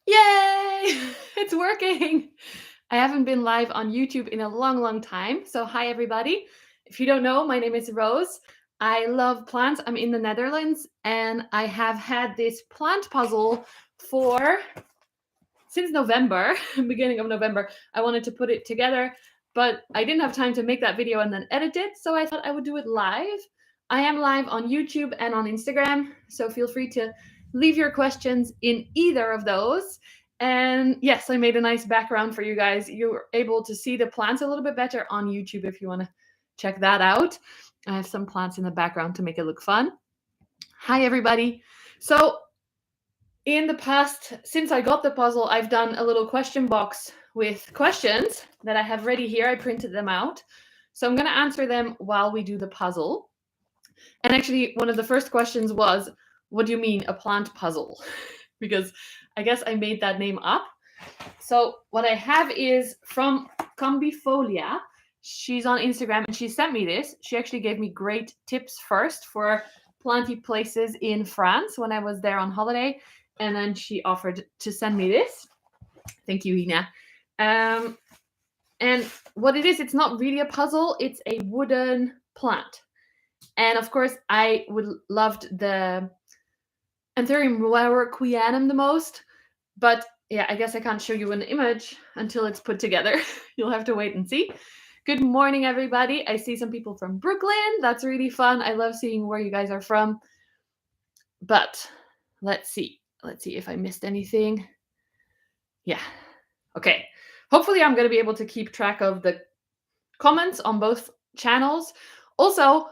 Yay! It's working. I haven't been live on YouTube in a long, long time. So, hi, everybody. If you don't know, my name is Roos. I love plants. I'm in the Netherlands and I have had this plant puzzle since November, beginning of November. I wanted to put it together, but I didn't have time to make that video and then edit it. So, I thought I would do it live. I am live on YouTube and on Instagram. So, feel free to leave your questions in either of those. And yes, I made a nice background for you guys. You're able to see the plants a little bit better on YouTube if you want to check that out. I have some plants in the background to make it look fun. Hi, everybody. So in the past, since I got the puzzle, I've done a little question box with questions that I have ready here. I printed them out. So I'm going to answer them while we do the puzzle. And actually, one of the first questions was, what do you mean, a plant puzzle? Because I guess I made that name up. So what I have is from Combifolia. She's on Instagram and she sent me this. She actually gave me great tips first for planty places in France when I was there on holiday. And then she offered to send me this. Thank you, Ina. And what it is, it's not really a puzzle. It's a wooden plant. And of course, I loved the Anthurium quorum the most. But yeah, I guess I can't show you an image until it's put together. You'll have to wait and see. Good morning, everybody. I see some people from Brooklyn. That's really fun. I love seeing where you guys are from. But let's see. Let's see if I missed anything. Yeah. Okay. Hopefully, I'm going to be able to keep track of the comments on both channels. Also,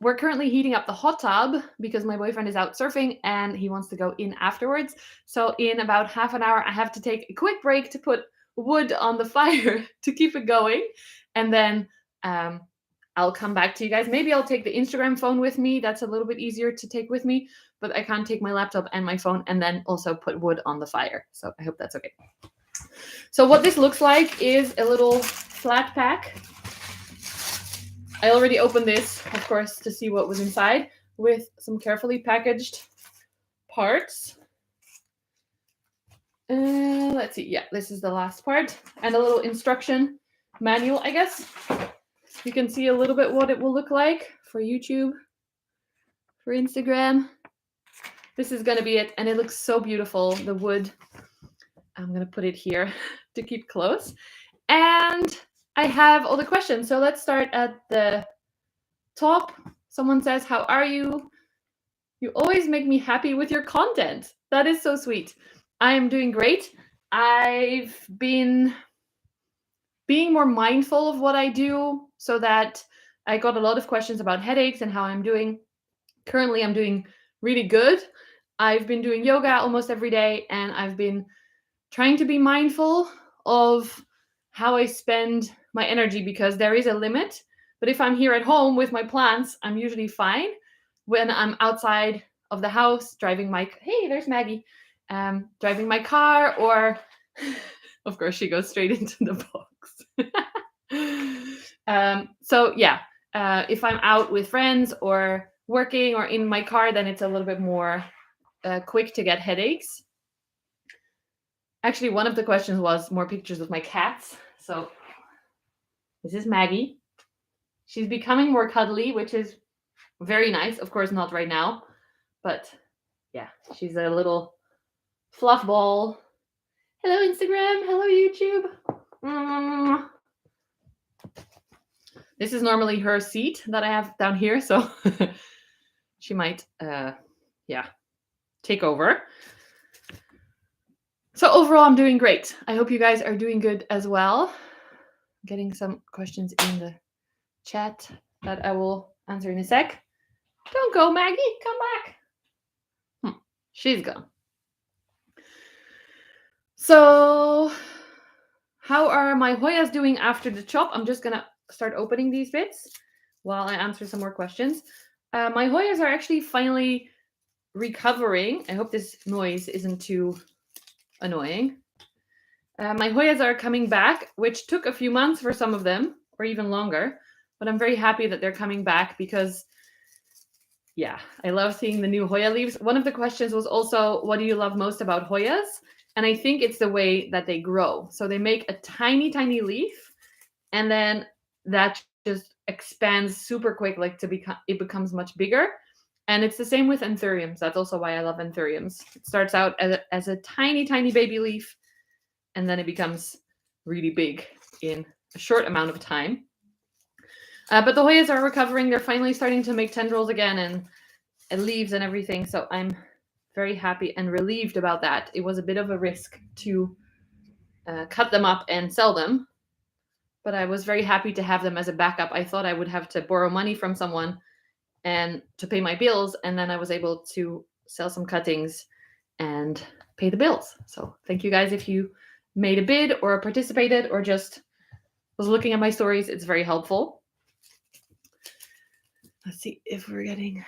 we're currently heating up the hot tub because my boyfriend is out surfing and he wants to go in afterwards. So in about half an hour, I have to take a quick break to put wood on the fire to keep it going. And then I'll come back to you guys. Maybe I'll take the Instagram phone with me. That's a little bit easier to take with me, but I can't take my laptop and my phone and then also put wood on the fire. So I hope that's okay. So what this looks like is a little flat pack. I already opened this, of course, to see what was inside with some carefully packaged parts. Let's see. Yeah, this is the last part. And a little instruction manual, I guess. You can see a little bit what it will look like for YouTube, for Instagram. This is going to be it. And it looks so beautiful, the wood. I'm going to put it here to keep close. And I have all the questions. So let's start at the top. Someone says, how are you? You always make me happy with your content. That is so sweet. I am doing great. I've been being more mindful of what I do so that I got a lot of questions about headaches and how I'm doing. Currently, I'm doing really good. I've been doing yoga almost every day, and I've been trying to be mindful of how I spend my energy because there is a limit. But if I'm here at home with my plants, I'm usually fine. When I'm outside of the house driving my, hey, there's Maggie, driving my car, or of course she goes straight into the box. So yeah, if I'm out with friends or working or in my car, then it's a little bit more quick to get headaches. Actually, one of the questions was more pictures of my cats. So this is Maggie. She's becoming more cuddly, which is very nice. Of course, not right now. But yeah, she's a little fluff ball. Hello, Instagram. Hello, YouTube. This is normally her seat that I have down here. So she might, take over. So overall, I'm doing great. I hope you guys are doing good as well. Getting some questions in the chat that I will answer in a sec. Don't go, Maggie. Come back. She's gone. So how are my Hoyas doing after the chop? I'm just going to start opening these bits while I answer some more questions. My Hoyas are actually finally recovering. I hope this noise isn't too annoying. My Hoyas are coming back, which took a few months for some of them, or even longer. But I'm very happy that they're coming back because, yeah, I love seeing the new Hoya leaves. One of the questions was also, what do you love most about Hoyas? And I think it's the way that they grow. So they make a tiny, tiny leaf, and then that just expands super quick, like it becomes much bigger. And it's the same with anthuriums. That's also why I love anthuriums. It starts out as a tiny, tiny baby leaf, and then it becomes really big in a short amount of time. But the Hoyas are recovering. They're finally starting to make tendrils again and leaves and everything. So I'm very happy and relieved about that. It was a bit of a risk to cut them up and sell them, but I was very happy to have them as a backup. I thought I would have to borrow money from someone and to pay my bills, and then I was able to sell some cuttings and pay the bills. So thank you guys if you made a bid or participated or just was looking at my stories. It's very helpful. Let's see if we're getting...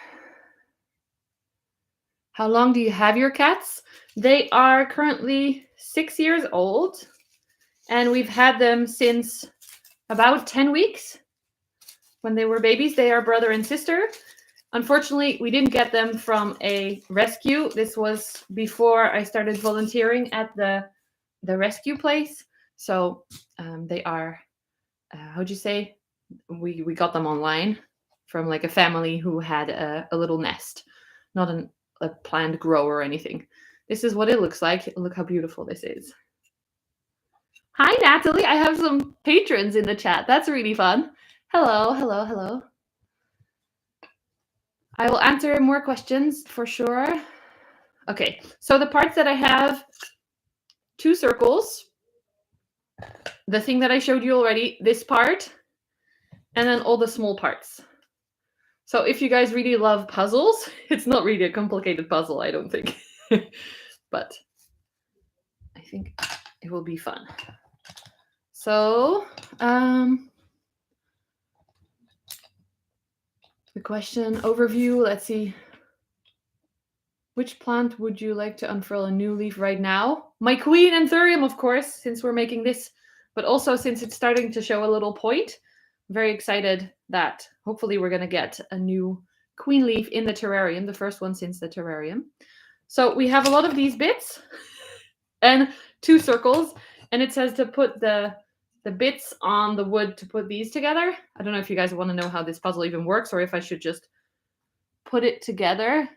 How long do you have your cats? They are currently 6 years old, and we've had them since about 10 weeks. When they were babies, they are brother and sister. Unfortunately, we didn't get them from a rescue. This was before I started volunteering at the rescue place. So they are, how'd you say? We got them online from like a family who had a little nest, not a planned grow or anything. This is what it looks like. Look how beautiful this is. Hi, Natalie. I have some patrons in the chat. That's really fun. Hello, hello, hello. I will answer more questions for sure. Okay, so the parts that I have, 2 circles, the thing that I showed you already, this part, and then all the small parts. So if you guys really love puzzles, it's not really a complicated puzzle, I don't think. But I think it will be fun. So, the question overview, let's see. Which plant would you like to unfurl a new leaf right now? My queen anthurium, of course, since we're making this, but also since it's starting to show a little point. I'm very excited that hopefully we're going to get a new queen leaf in the terrarium, the first one since the terrarium. So we have a lot of these bits and 2 circles, and it says to put the bits on the wood to put these together. I don't know if you guys want to know how this puzzle even works or if I should just put it together.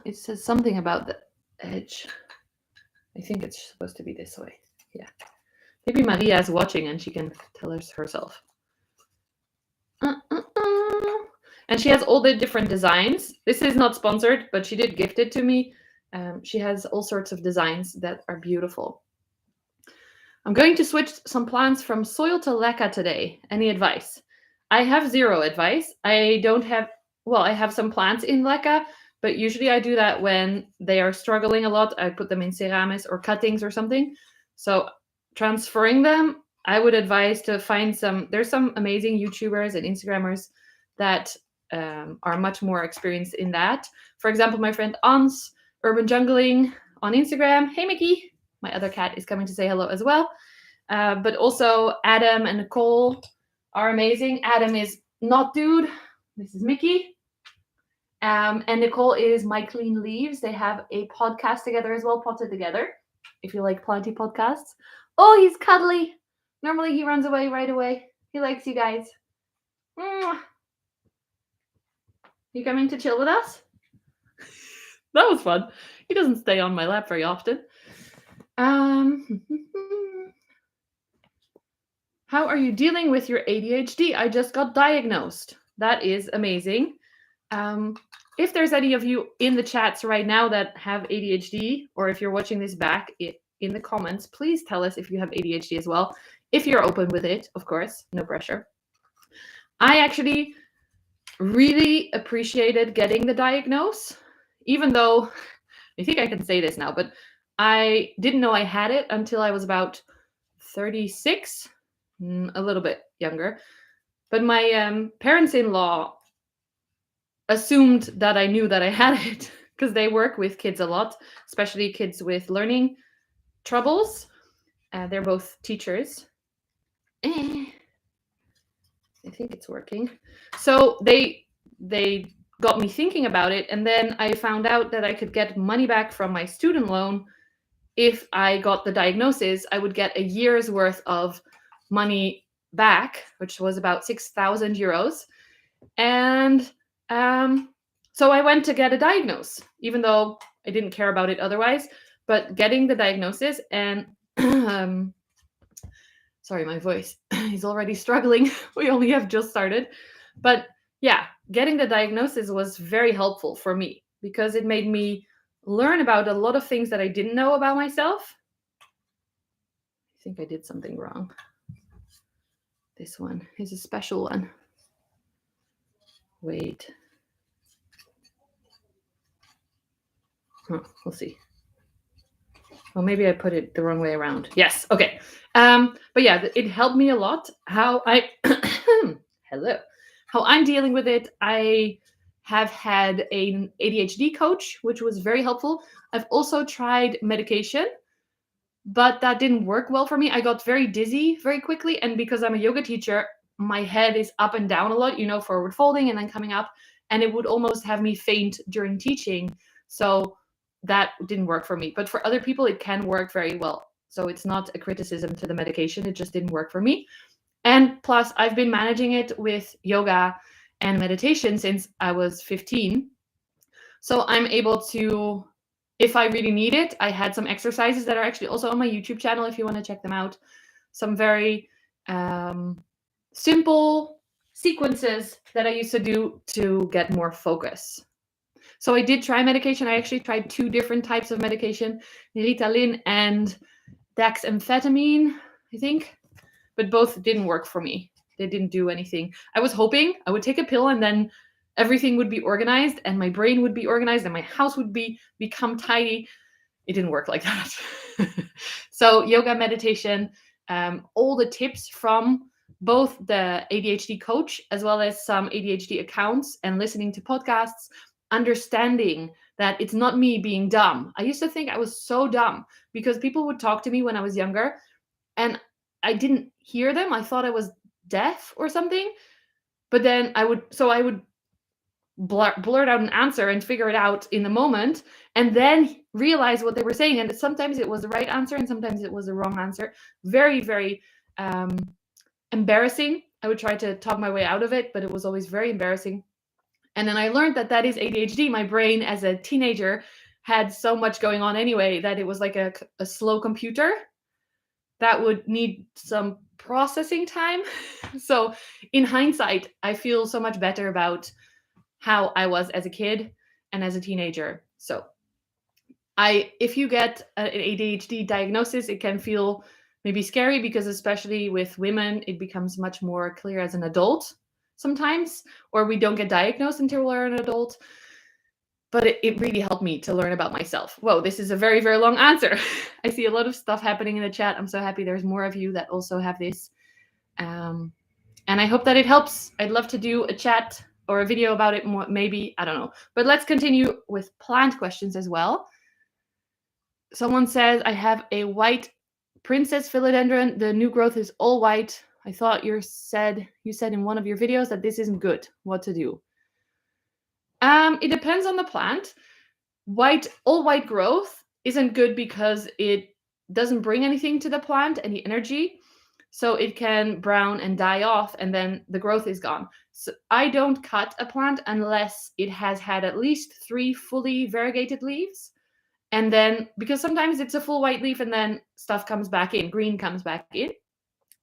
It says something about the edge. I think it's supposed to be this way. Yeah. Maybe Maria is watching and she can tell us herself. And she has all the different designs. This is not sponsored, but she did gift it to me. She has all sorts of designs that are beautiful. I'm going to switch some plants from soil to leca today. Any advice? I have 0 advice. I don't have, well, I have some plants in leca, but usually I do that when they are struggling a lot. I put them in ceramis or cuttings or something. So transferring them, I would advise to find there's some amazing YouTubers and Instagrammers that are much more experienced in that. For example, my friend Ans, Urban Jungling on Instagram. Hey, Mickey. My other cat is coming to say hello as well. But also Adam and Nicole are amazing. Adam is not dude. This is Mickey. And Nicole is My Clean Leaves. They have a podcast together as well, Potted Together, if you like Planty podcasts. Oh, he's cuddly. Normally he runs away right away. He likes you guys. You coming to chill with us? That was fun. He doesn't stay on my lap very often. How are you dealing with your ADHD? I just got diagnosed. That is amazing. If there's any of you in the chats right now that have ADHD, or if you're watching this back in the comments, please tell us if you have ADHD as well. If you're open with it, of course, no pressure. I actually really appreciated getting the diagnosis, even though I think I can say this now, but I didn't know I had it until I was about 36, a little bit younger. But my parents-in-law assumed that I knew that I had it because they work with kids a lot, especially kids with learning troubles. They're both teachers. I think it's working. So they got me thinking about it. And then I found out that I could get money back from my student loan. If I got the diagnosis, I would get a year's worth of money back, which was about 6,000 euros. And so I went to get a diagnosis, even though I didn't care about it otherwise. But getting the diagnosis and sorry, my voice is already struggling. We only have just started. But yeah, getting the diagnosis was very helpful for me because it made me learn about a lot of things that I didn't know about myself. I think I did something wrong. This one is a special one. Wait. We'll see. Well, maybe I put it the wrong way around. Yes. Okay. But yeah, it helped me a lot. How I'm dealing with it. I have had an ADHD coach, which was very helpful. I've also tried medication, but that didn't work well for me. I got very dizzy very quickly. And because I'm a yoga teacher, my head is up and down a lot, forward folding and then coming up. And it would almost have me faint during teaching. So that didn't work for me. But for other people, it can work very well. So it's not a criticism to the medication. It just didn't work for me. And plus, I've been managing it with yoga and meditation since I was 15. So I'm able to, if I really need it, I had some exercises that are actually also on my YouTube channel if you want to check them out. Some very simple sequences that I used to do to get more focus. So I did try medication. I actually tried 2 different types of medication, Ritalin and dexamphetamine, I think. But both didn't work for me. They didn't do anything. I was hoping I would take a pill and then everything would be organized and my brain would be organized and my house would become tidy. It didn't work like that. So yoga, meditation, all the tips from both the ADHD coach as well as some ADHD accounts and listening to podcasts, understanding that it's not me being dumb. I used to think I was so dumb because people would talk to me when I was younger and I didn't hear them. I thought I was deaf or something. But then I would blurt out an answer and figure it out in the moment and then realize what they were saying. And sometimes it was the right answer and sometimes it was the wrong answer. Very, very embarrassing. I would try to talk my way out of it, but it was always very embarrassing. And then I learned that is ADHD. My brain as a teenager had so much going on anyway that it was like a slow computer that would need some processing time. So in hindsight, I feel so much better about how I was as a kid and as a teenager. So if you get an ADHD diagnosis, it can feel maybe scary because especially with women, it becomes much more clear as an adult sometimes, or we don't get diagnosed until we're an adult. But it really helped me to learn about myself. Whoa, this is a very, very long answer. I see a lot of stuff happening in the chat. I'm so happy there's more of you that also have this. And I hope that it helps. I'd love to do a chat or a video about it more, maybe. I don't know. But let's continue with plant questions as well. Someone says, I have a white princess philodendron. The new growth is all white. I thought you said in one of your videos that this isn't good. What to do? It depends on the plant. All white growth isn't good because it doesn't bring anything to the plant, any energy. So it can brown and die off and then the growth is gone. So I don't cut a plant unless it has had at least 3 fully variegated leaves. And then, because sometimes it's a full white leaf and then stuff comes back in, green comes back in.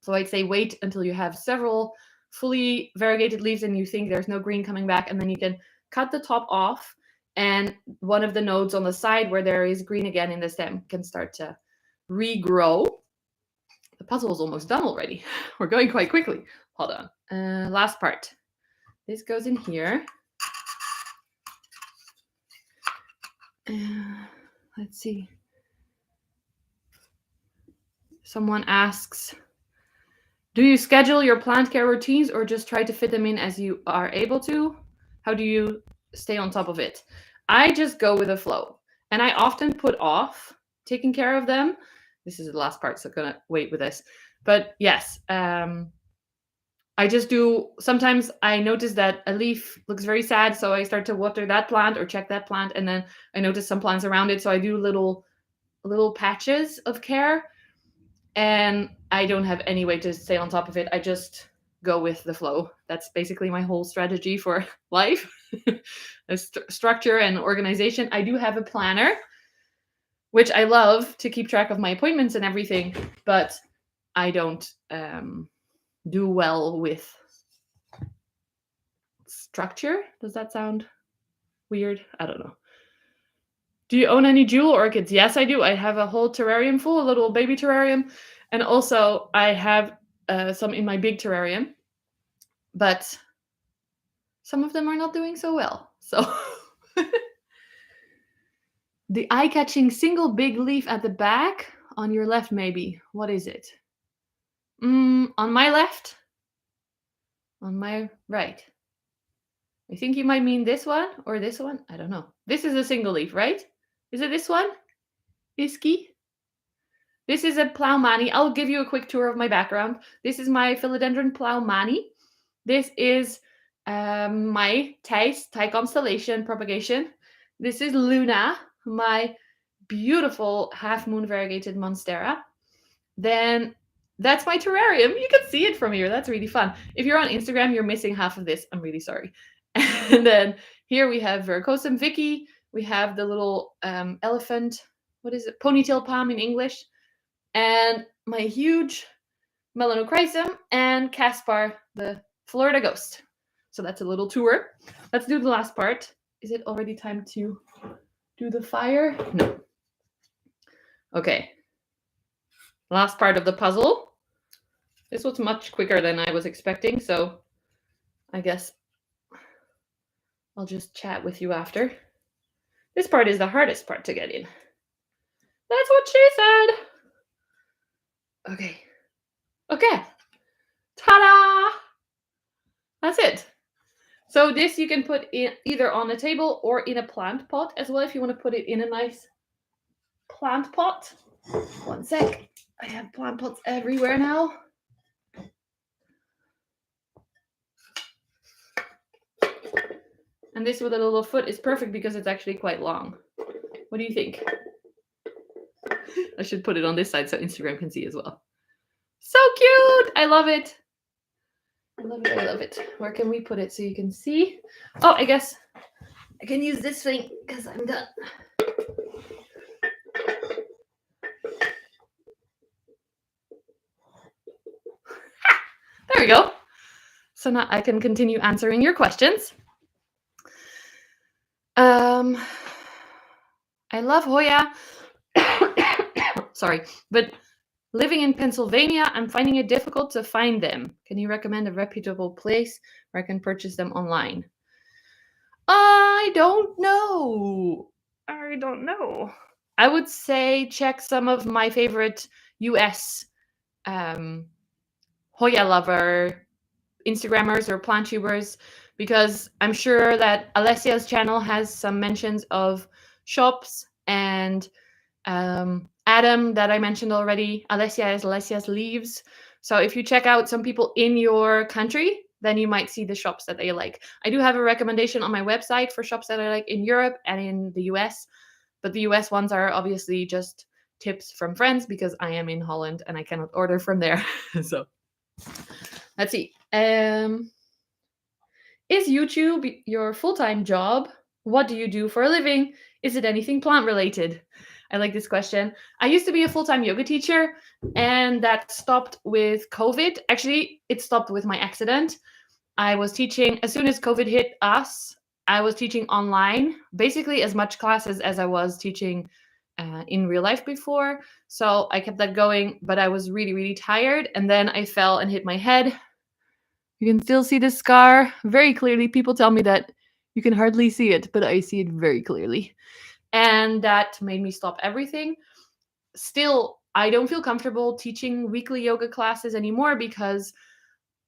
So I'd say wait until you have several fully variegated leaves and you think there's no green coming back, and then you can cut the top off and one of the nodes on the side where there is green again in the stem can start to regrow. The puzzle is almost done already. We're going quite quickly. Hold on. Last part. This goes in here. Let's see. Someone asks, do you schedule your plant care routines or just try to fit them in as you are able to? How do you stay on top of it? I just go with the flow. And I often put off taking care of them. This is the last part, so I'm going to wait with this. But yes, I just do, sometimes I notice that a leaf looks very sad, so I start to water that plant or check that plant, and then I notice some plants around it, so I do little patches of care, and I don't have any way to stay on top of it. I just go with the flow. That's basically my whole strategy for life. Structure and organization. I do have a planner, which I love to keep track of my appointments and everything, but I don't do well with structure. Does that sound weird? I don't know. Do you own any jewel orchids? Yes, I do. I have a whole terrarium full, a little baby terrarium. And also I have some in my big terrarium. But some of them are not doing so well. So the eye-catching single big leaf at the back on your left, maybe. What is it? On my left? On my right? I think you might mean this one or this one. I don't know. This is a single leaf, right? Is it this one? Iski? This is a Ploumani. I'll give you a quick tour of my background. This is my Philodendron Ploumani. This is my Thai constellation propagation. This is Luna, my beautiful half-moon variegated Monstera. Then that's my terrarium. You can see it from here. That's really fun. If you're on Instagram, you're missing half of this. I'm really sorry. And then here we have Verrucosum Vicky. We have the little elephant, what is it? Ponytail palm in English. And my huge Melanochrysum and Caspar, the Florida ghost. So that's a little tour. Let's do the last part. Is it already time to do the fire? No. Okay. Last part of the puzzle. This was much quicker than I was expecting, so I guess I'll just chat with you after. This part is the hardest part to get in. That's what she said. Okay. Okay. Ta-da! That's it. So this you can put in either on a table or in a plant pot as well if you want to put it in a nice plant pot. One sec. I have plant pots everywhere now. And this with a little foot is perfect because it's actually quite long. What do you think? I should put it on this side so Instagram can see as well. So cute! I love it. I love it. I love it. Where can we put it so you can see? Oh, I guess I can use this thing because I'm done. There we go. So now I can continue answering your questions. I love Hoya. Sorry, but living in Pennsylvania, I'm finding it difficult to find them. Can you recommend a reputable place where I can purchase them online? I don't know. I would say check some of my favorite US Hoya lover Instagrammers or plant tubers, because I'm sure that Alessia's channel has some mentions of shops, and Adam that I mentioned already, Alessia is Alessia's Leaves. So if you check out some people in your country, then you might see the shops that they like. I do have a recommendation on my website for shops that I like in Europe and in the US, but the US ones are obviously just tips from friends because I am in Holland and I cannot order from there. So let's see. Is YouTube your full-time job? What do you do for a living? Is it anything plant related? I like this question. I used to be a full-time yoga teacher, and that stopped with COVID. Actually, it stopped with my accident. I was teaching, as soon as COVID hit us, I was teaching online, basically as much classes as I was teaching in real life before. So I kept that going, but I was really, really tired. And then I fell and hit my head. You can still see the scar very clearly. People tell me that you can hardly see it, but I see it very clearly. And that made me stop everything. Still, I don't feel comfortable teaching weekly yoga classes anymore because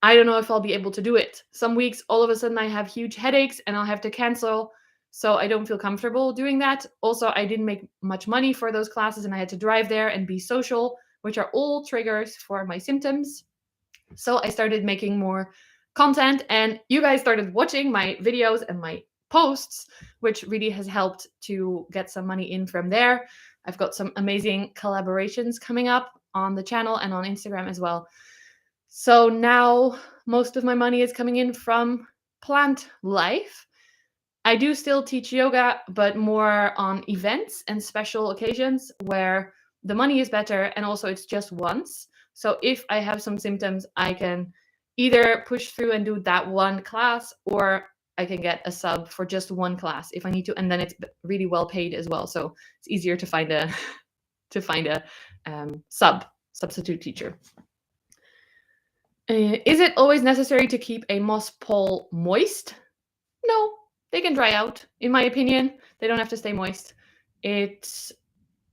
I don't know if I'll be able to do it. Some weeks, all of a sudden, I have huge headaches and I'll have to cancel. So I don't feel comfortable doing that. Also, I didn't make much money for those classes and I had to drive there and be social, which are all triggers for my symptoms. So I started making more content, and you guys started watching my videos and my posts, which really has helped to get some money in from there. I've got some amazing collaborations coming up on the channel and on Instagram as well. So now most of my money is coming in from plant life. I do still teach yoga, but more on events and special occasions where the money is better, and also it's just once. So if I have some symptoms, I can either push through and do that one class, or I can get a sub for just one class if I need to, and then it's really well paid as well. So it's easier to find a substitute teacher. Is it always necessary to keep a moss pole moist? No, they can dry out. In my opinion, they don't have to stay moist. It's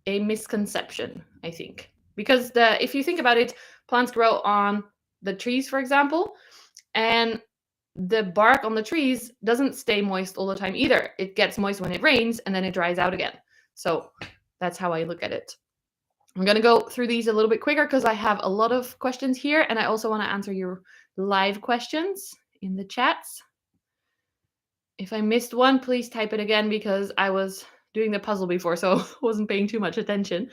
a misconception, I think, because if you think about it, plants grow on the trees, for example, and the bark on the trees doesn't stay moist all the time either. It gets moist when it rains, and then it dries out again. So that's how I look at it. I'm going to go through these a little bit quicker because I have a lot of questions here, and I also want to answer your live questions in the chats. If I missed one, please type it again because I was doing the puzzle before, so wasn't paying too much attention.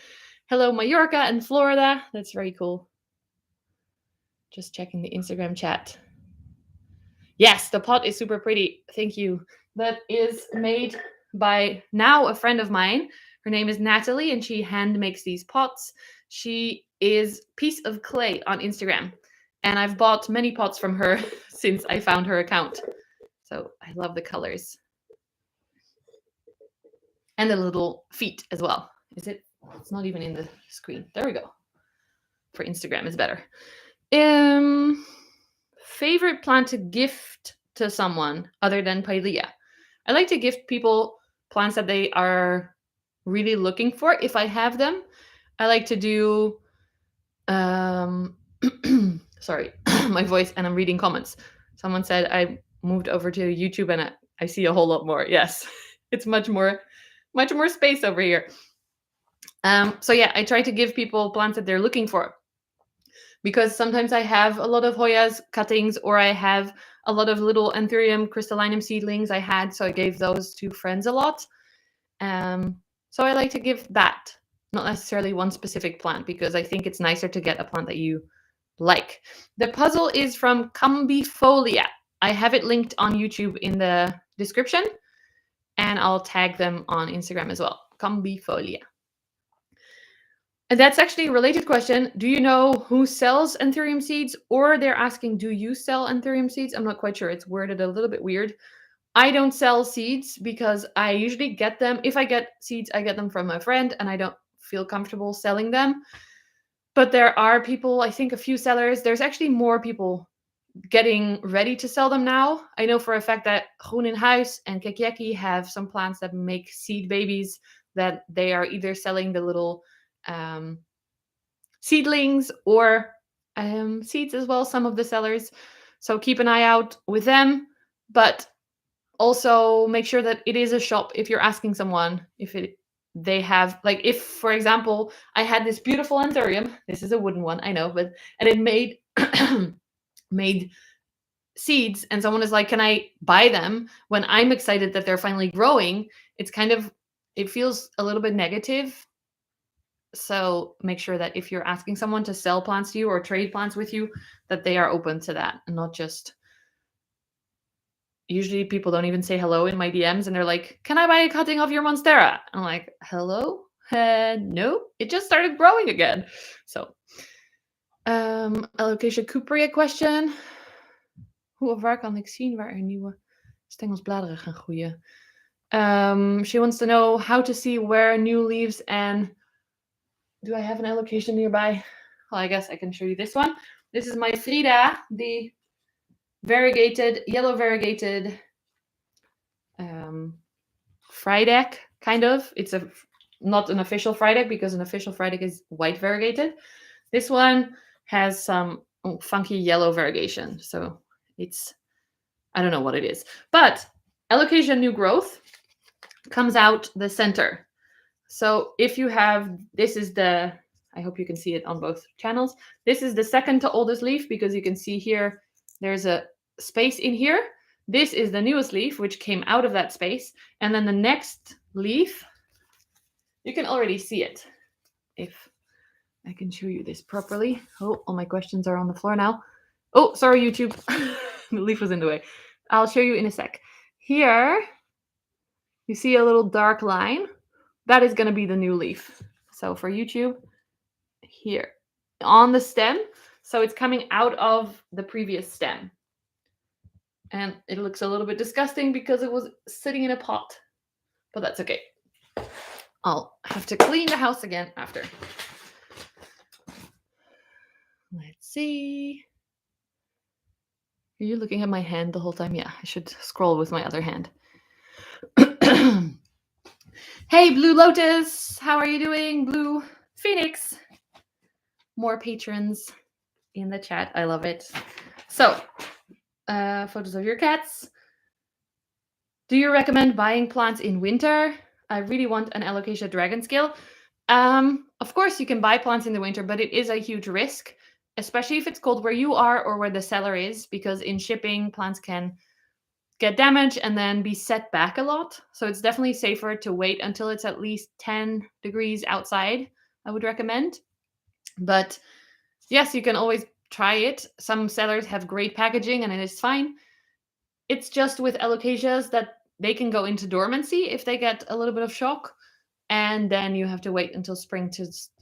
Hello, Mallorca and Florida. That's very cool. Just checking the Instagram chat. Yes, the pot is super pretty. Thank you. That is made by now a friend of mine. Her name is Natalie, and she hand makes these pots. She is Piece of Clay on Instagram, and I've bought many pots from her since I found her account. So I love the colors. And the little feet as well. Is it? It's not even in the screen. There we go. For Instagram, it's better. Favorite plant to gift to someone other than Pilea? I like to gift people plants that they are really looking for if I have them. I like to do sorry, my voice, and I'm reading comments. Someone said I moved over to YouTube and I see a whole lot more. Yes, it's much more space over here. So yeah, I try to give people plants that they're looking for, because sometimes I have a lot of Hoyas cuttings, or I have a lot of little Anthurium crystallinum seedlings I had, so I gave those to friends a lot. So I like to give that, not necessarily one specific plant, because I think it's nicer to get a plant that you like. The puzzle is from Combifolia. I have it linked on YouTube in the description, and I'll tag them on Instagram as well. Combifolia. And that's actually a related question. Do you know who sells Anthurium seeds? Or they're asking, do you sell Anthurium seeds? I'm not quite sure. It's worded a little bit weird. I don't sell seeds because I usually get them. If I get seeds, I get them from a friend, and I don't feel comfortable selling them. But there are people, I think a few sellers. There's actually more people getting ready to sell them now. I know for a fact that Groen in Huis and Kekieki have some plants that make seed babies that they are either selling the little seedlings or seeds as well, some of the sellers. So keep an eye out with them, but also make sure that it is a shop. If you're asking someone if they have, like, if for example I had this beautiful Anthurium, this is a wooden one, I know, but and it made made seeds, and someone is like, can I buy them when I'm excited that they're finally growing? It's kind of, it feels a little bit negative. So make sure that if you're asking someone to sell plants to you or trade plants with you, that they are open to that, and not just, usually people don't even say hello in my DMs, and they're like, can I buy a cutting of your Monstera? I'm like, hello? No, it just started growing again. So, Alocasia cuprea question. Hoe of waar kan ik zien waar er nieuwe stengelsbladeren gaan groeien? She wants to know how to see where new leaves, and do I have an allocation nearby? Well, I guess I can show you this one. This is my Frida, the variegated, yellow variegated Frydek, kind of. It's not an official Frydek, because an official Frydek is white variegated. This one has some funky yellow variegation. So it's, I don't know what it is. But Alocasia new growth comes out the center. So if you have, this is the, I hope you can see it on both channels. This is the second to oldest leaf because you can see here there's a space in here. This is the newest leaf, which came out of that space. And then the next leaf, you can already see it. If I can show you this properly. Oh, all my questions are on the floor now. Oh, sorry, YouTube. The leaf was in the way. I'll show you in a sec. Here, you see a little dark line. That is going to be the new leaf. So for YouTube, here on the stem. So it's coming out of the previous stem. And it looks a little bit disgusting because it was sitting in a pot. But that's okay. I'll have to clean the house again after. Let's see. Are you looking at my hand the whole time? Yeah, I should scroll with my other hand. Hey, Blue Lotus. How are you doing? Blue Phoenix. More patrons in the chat. I love it. So, photos of your cats. Do you recommend buying plants in winter? I really want an Alocasia dragon scale. Of course, you can buy plants in the winter, but it is a huge risk, especially if it's cold where you are or where the seller is, because in shipping, plants can get damaged and then be set back a lot. So it's definitely safer to wait until it's at least 10 degrees outside, I would recommend. But yes, you can always try it. Some sellers have great packaging and it is fine. It's just with Alocasias that they can go into dormancy if they get a little bit of shock. And then you have to wait until spring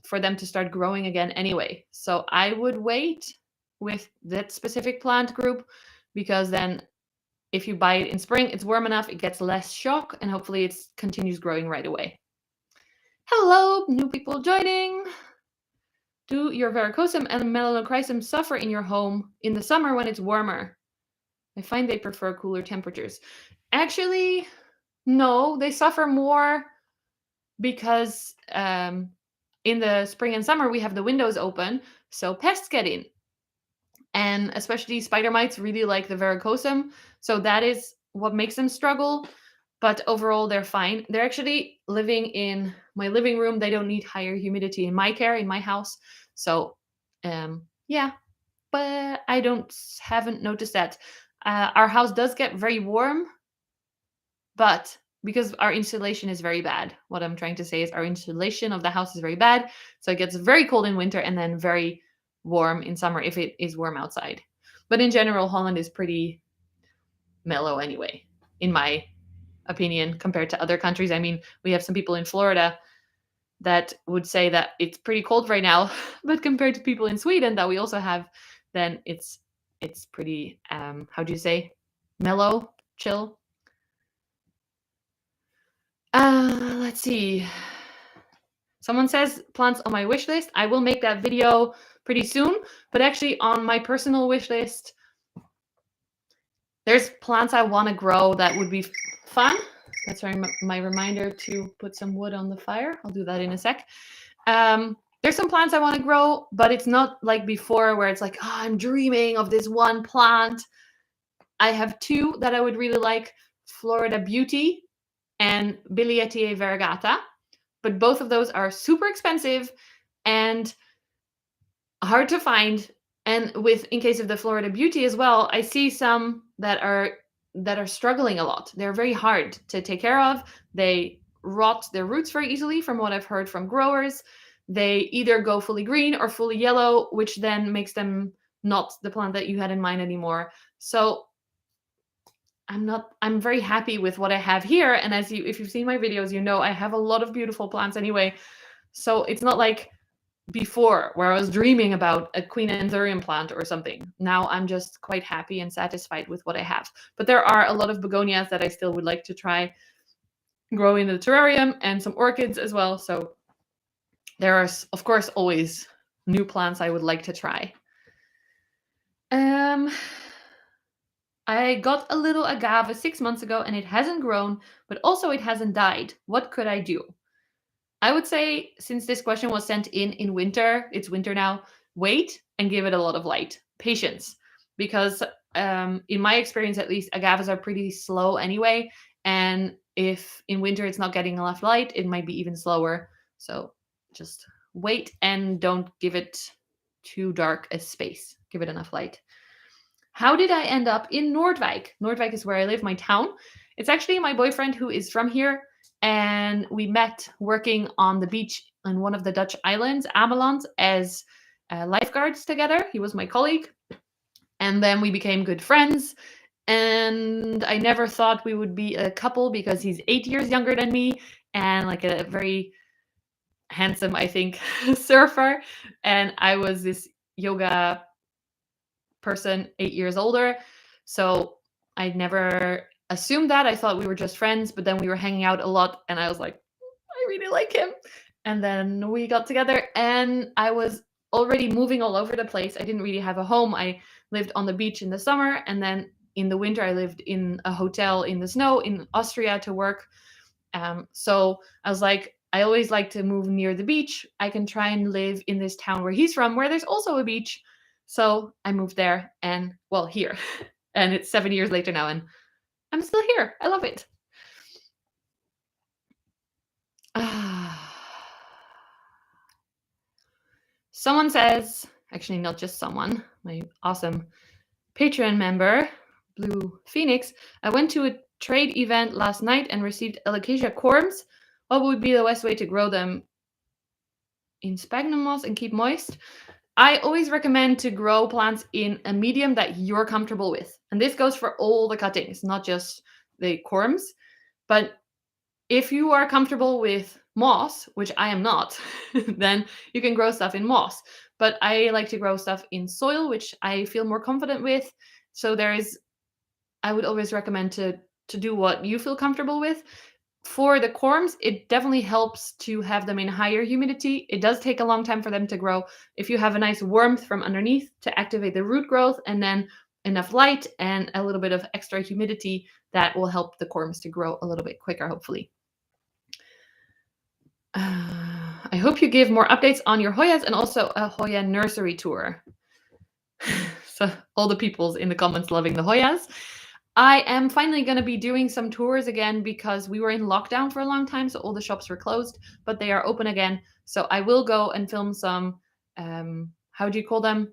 for them to start growing again anyway. So I would wait with that specific plant group, because then if you buy it in spring, it's warm enough, it gets less shock, and hopefully it continues growing right away. Hello, new people joining. Do your varicosum and melanochrysum suffer in your home in the summer when it's warmer? I find they prefer cooler temperatures. Actually, no, they suffer more because in the spring and summer we have the windows open, so pests get in. And especially spider mites really like the varicosum, so that is what makes them struggle. But overall, they're fine. They're actually living in my living room. They don't need higher humidity in my house. So yeah, but I haven't noticed that. Our house does get very warm, but because our insulation is very bad, what I'm trying to say is our insulation of the house is very bad. So it gets very cold in winter and then very warm in summer if it is warm outside. But in general, Holland is pretty mellow anyway, in my opinion, compared to other countries. I mean, we have some people in Florida that would say that it's pretty cold right now, but compared to people in Sweden that we also have, then it's pretty, how do you say, mellow, chill. Let's see. Someone says plants on my wish list. I will make that video pretty soon, but actually on my personal wish list, there's plants I want to grow that would be fun. That's my reminder to put some wood on the fire. I'll do that in a sec. There's some plants I want to grow, but it's not like before where it's like, oh, I'm dreaming of this one plant. I have two that I would really like, Florida Beauty and Bilietiae variegata. But both of those are super expensive and hard to find. And in case of the Florida Beauty as well, I see some that are struggling a lot. They're very hard to take care of. They rot their roots very easily, from what I've heard from growers. They either go fully green or fully yellow, which then makes them not the plant that you had in mind anymore. So I'm very happy with what I have here. And if you've seen my videos, you know I have a lot of beautiful plants anyway. So it's not like before where I was dreaming about a Queen Anthurium plant or something. Now I'm just quite happy and satisfied with what I have. But there are a lot of begonias that I still would like to try growing in the terrarium, and some orchids as well. So there are, of course, always new plants I would like to try. I got a little agave 6 months ago and it hasn't grown, but also it hasn't died. What could I do? I would say, since this question was sent in winter, it's winter now, wait and give it a lot of light. Patience. Because in my experience, at least, agaves are pretty slow anyway. And if in winter it's not getting enough light, it might be even slower. So just wait and don't give it too dark a space. Give it enough light. How did I end up in Noordwijk? Noordwijk is where I live, my town. It's actually my boyfriend who is from here, and we met working on the beach on one of the Dutch islands, Ameland, as lifeguards together. He was my colleague, and then we became good friends. And I never thought we would be a couple because he's 8 years younger than me and like a very handsome, I think, surfer. And I was this yoga person 8 years older. So I never assumed that. I thought we were just friends, but then we were hanging out a lot and I was like, I really like him. And then we got together and I was already moving all over the place. I didn't really have a home. I lived on the beach in the summer, and then in the winter I lived in a hotel in the snow in Austria to work. So I was like, I always like to move near the beach. I can try and live in this town where he's from, where there's also a beach. So I moved there and, well, here. And it's 7 years later now, and I'm still here. I love it. Someone says, actually not just someone, my awesome Patreon member, Blue Phoenix, I went to a trade event last night and received Alocasia quorums. What would be the best way to grow them in sphagnum moss and keep moist? I always recommend to grow plants in a medium that you're comfortable with. And this goes for all the cuttings, not just the quorums. But if you are comfortable with moss, which I am not, then you can grow stuff in moss. But I like to grow stuff in soil, which I feel more confident with. So I would always recommend to do what you feel comfortable with. For the quorums, it definitely helps to have them in higher humidity. It does take a long time for them to grow. If you have a nice warmth from underneath to activate the root growth, and then enough light and a little bit of extra humidity, that will help the quorums to grow a little bit quicker, hopefully. I hope you give more updates on your Hoyas and also a Hoya nursery tour. So all the people's in the comments loving the Hoyas. I am finally going to be doing some tours again because we were in lockdown for a long time, so all the shops were closed, but they are open again. So I will go and film some, how do you call them?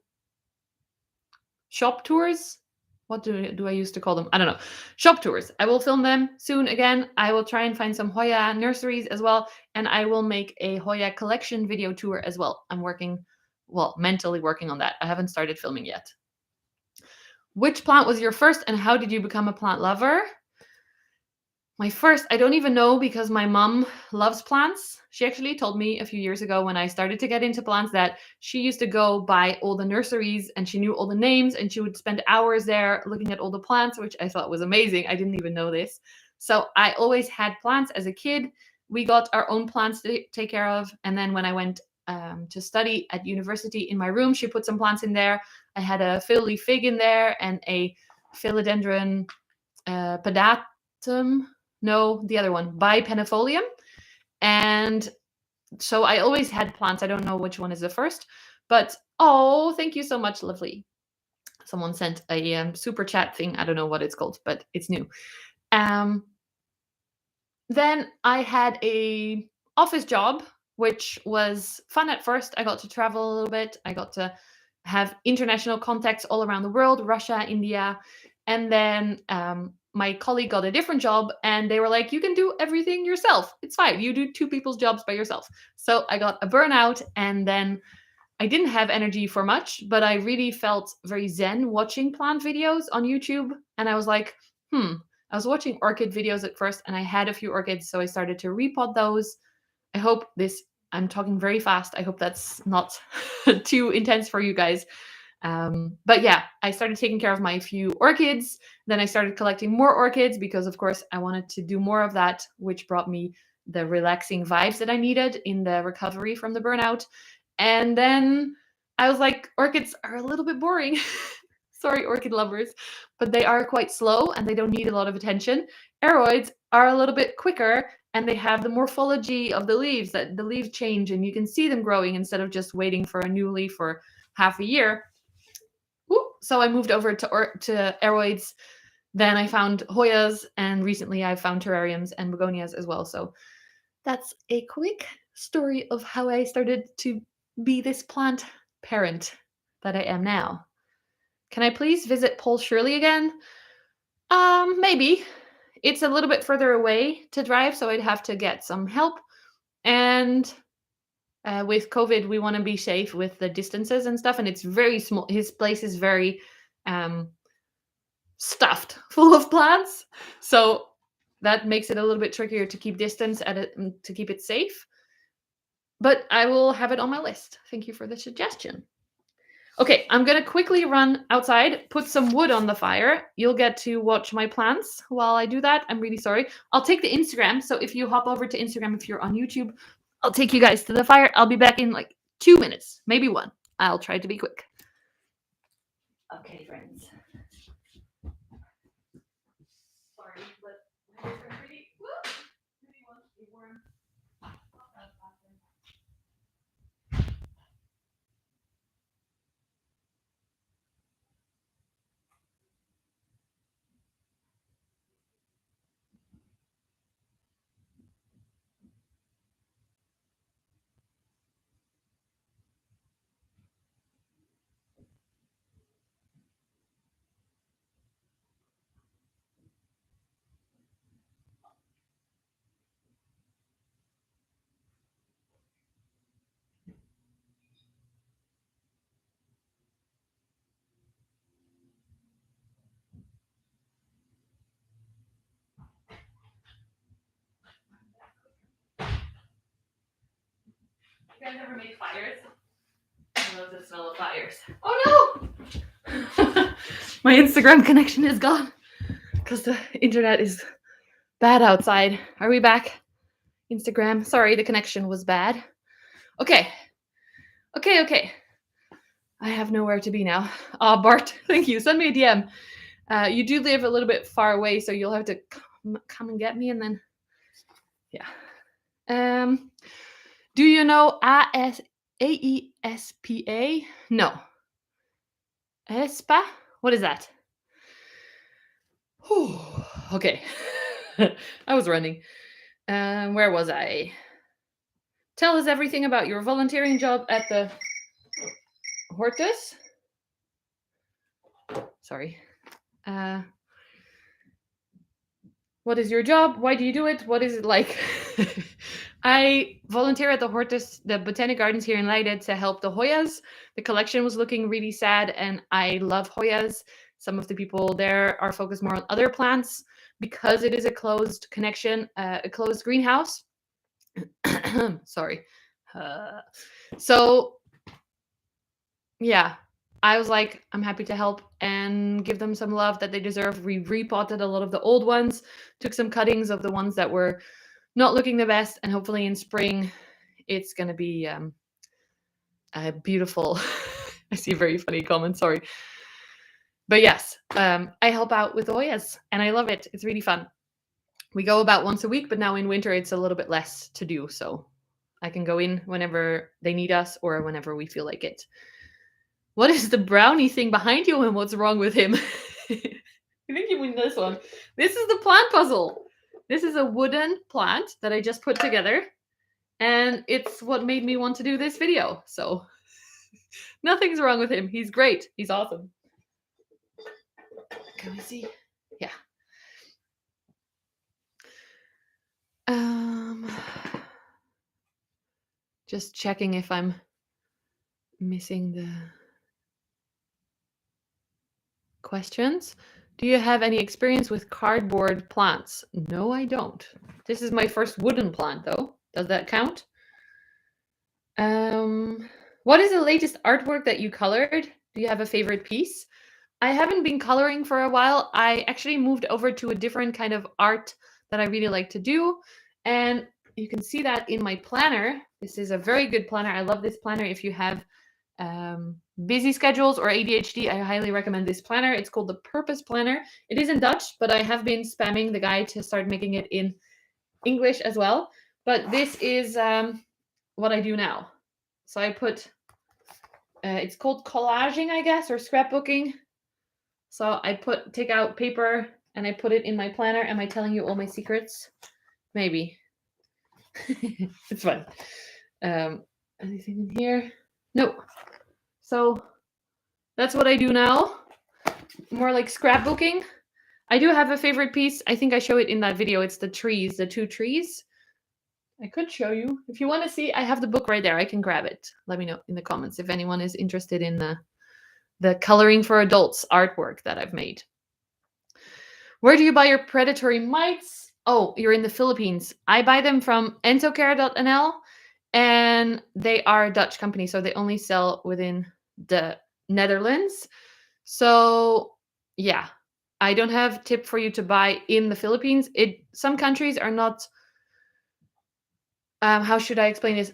Shop tours? What do I used to call them? I don't know. Shop tours. I will film them soon again. I will try and find some Hoya nurseries as well, and I will make a Hoya collection video tour as well. I'm mentally working on that. I haven't started filming yet. Which plant was your first and how did you become a plant lover? My first, I don't even know because my mom loves plants. She actually told me a few years ago when I started to get into plants that she used to go by all the nurseries and she knew all the names and she would spend hours there looking at all the plants, which I thought was amazing. I didn't even know this. So I always had plants as a kid. We got our own plants to take care of. And then when I went to study at university in my room, she put some plants in there. I had a fiddle leaf fig in there and a philodendron pedatum. No, the other one, bipenifolium. And so I always had plants. I don't know which one is the first, but oh, thank you so much, lovely. Someone sent a super chat thing. I don't know what it's called, but it's new. Then I had a office job, which was fun at first. I got to travel a little bit. I got to have international contacts all around the world, Russia, India. And then my colleague got a different job and they were like, you can do everything yourself. It's fine. You do two people's jobs by yourself. So I got a burnout and then I didn't have energy for much, but I really felt very zen watching plant videos on YouTube. And I was like, I was watching orchid videos at first and I had a few orchids. So I started to repot those. I hope I'm talking very fast. I hope that's not too intense for you guys. But yeah, I started taking care of my few orchids. Then I started collecting more orchids because, of course, I wanted to do more of that, which brought me the relaxing vibes that I needed in the recovery from the burnout. And then I was like, orchids are a little bit boring. Sorry, orchid lovers, but they are quite slow and they don't need a lot of attention. Aroids are a little bit quicker and they have the morphology of the leaves, that the leaves change and you can see them growing instead of just waiting for a new leaf for half a year. So I moved over to aroids. Then I found Hoyas, and recently I found terrariums and begonias as well. So that's a quick story of how I started to be this plant parent that I am now. Can I please visit Pole Shirley again? Maybe. It's a little bit further away to drive, so I'd have to get some help. And with COVID, we want to be safe with the distances and stuff. And it's very small. His place is very stuffed full of plants. So that makes it a little bit trickier to keep distance at it, to keep it safe. But I will have it on my list. Thank you for the suggestion. Okay, I'm going to quickly run outside, put some wood on the fire. You'll get to watch my plants while I do that. I'm really sorry. I'll take the Instagram. So if you hop over to Instagram, if you're on YouTube, I'll take you guys to the fire. I'll be back in like 2 minutes, maybe 1. I'll try to be quick. Okay, friends. Sorry, but pretty wants to be warm. You guys ever make fires? I love the smell of fires. Oh no! My Instagram connection is gone because the internet is bad outside. Are we back? Instagram. Sorry, the connection was bad. Okay. I have nowhere to be now. Bart, thank you. Send me a DM. You do live a little bit far away, so you'll have to come and get me, and then, yeah. Do you know AESPA? No. ESPA? What is that? Whew. Okay. I was running. Where was I? Tell us everything about your volunteering job at the Hortus. Sorry. What is your job? Why do you do it? What is it like? I volunteer at the Hortus, the Botanic Gardens here in Leiden, to help the Hoyas. The collection was looking really sad, and I love Hoyas. Some of the people there are focused more on other plants because it is a closed connection, a closed greenhouse. Sorry. So, yeah, I was like, I'm happy to help and give them some love that they deserve. We repotted a lot of the old ones, took some cuttings of the ones that were not looking the best, and hopefully in spring it's going to be a beautiful. I see a very funny comment, sorry. But yes, I help out with Oyas and I love it. It's really fun. We go about once a week, but now in winter it's a little bit less to do, so I can go in whenever they need us or whenever we feel like it. What is the brownie thing behind you and what's wrong with him? I think you mean this one. This is the plant puzzle. This is a wooden plant that I just put together, and it's what made me want to do this video. So nothing's wrong with him. He's great. He's awesome. Can we see? Yeah. Just checking if I'm missing the questions. Do you have any experience with cardboard plants? No, I don't. This is my first wooden plant, though. Does that count? What is the latest artwork that you colored? Do you have a favorite piece? I haven't been coloring for a while. I actually moved over to a different kind of art that I really like to do. And you can see that in my planner. This is a very good planner. I love this planner. If you have busy schedules or ADHD, I highly recommend this planner. It's called the Purpose Planner. It is in Dutch, but I have been spamming the guy to start making it in English as well. But this is what I do now. So I put, it's called collaging, I guess, or scrapbooking. So I take out paper and I put it in my planner. Am I telling you all my secrets? Maybe. It's fun. Anything in here? No. So that's what I do now. More like scrapbooking. I do have a favorite piece. I think I show it in that video. It's the trees, the 2 trees. I could show you. If you want to see, I have the book right there. I can grab it. Let me know in the comments if anyone is interested in the coloring for adults artwork that I've made. Where do you buy your predatory mites? Oh, you're in the Philippines. I buy them from entocare.nl, and they are a Dutch company, so they only sell within the Netherlands. So yeah, I don't have a tip for you to buy in the Philippines. Some countries are not, how should I explain this?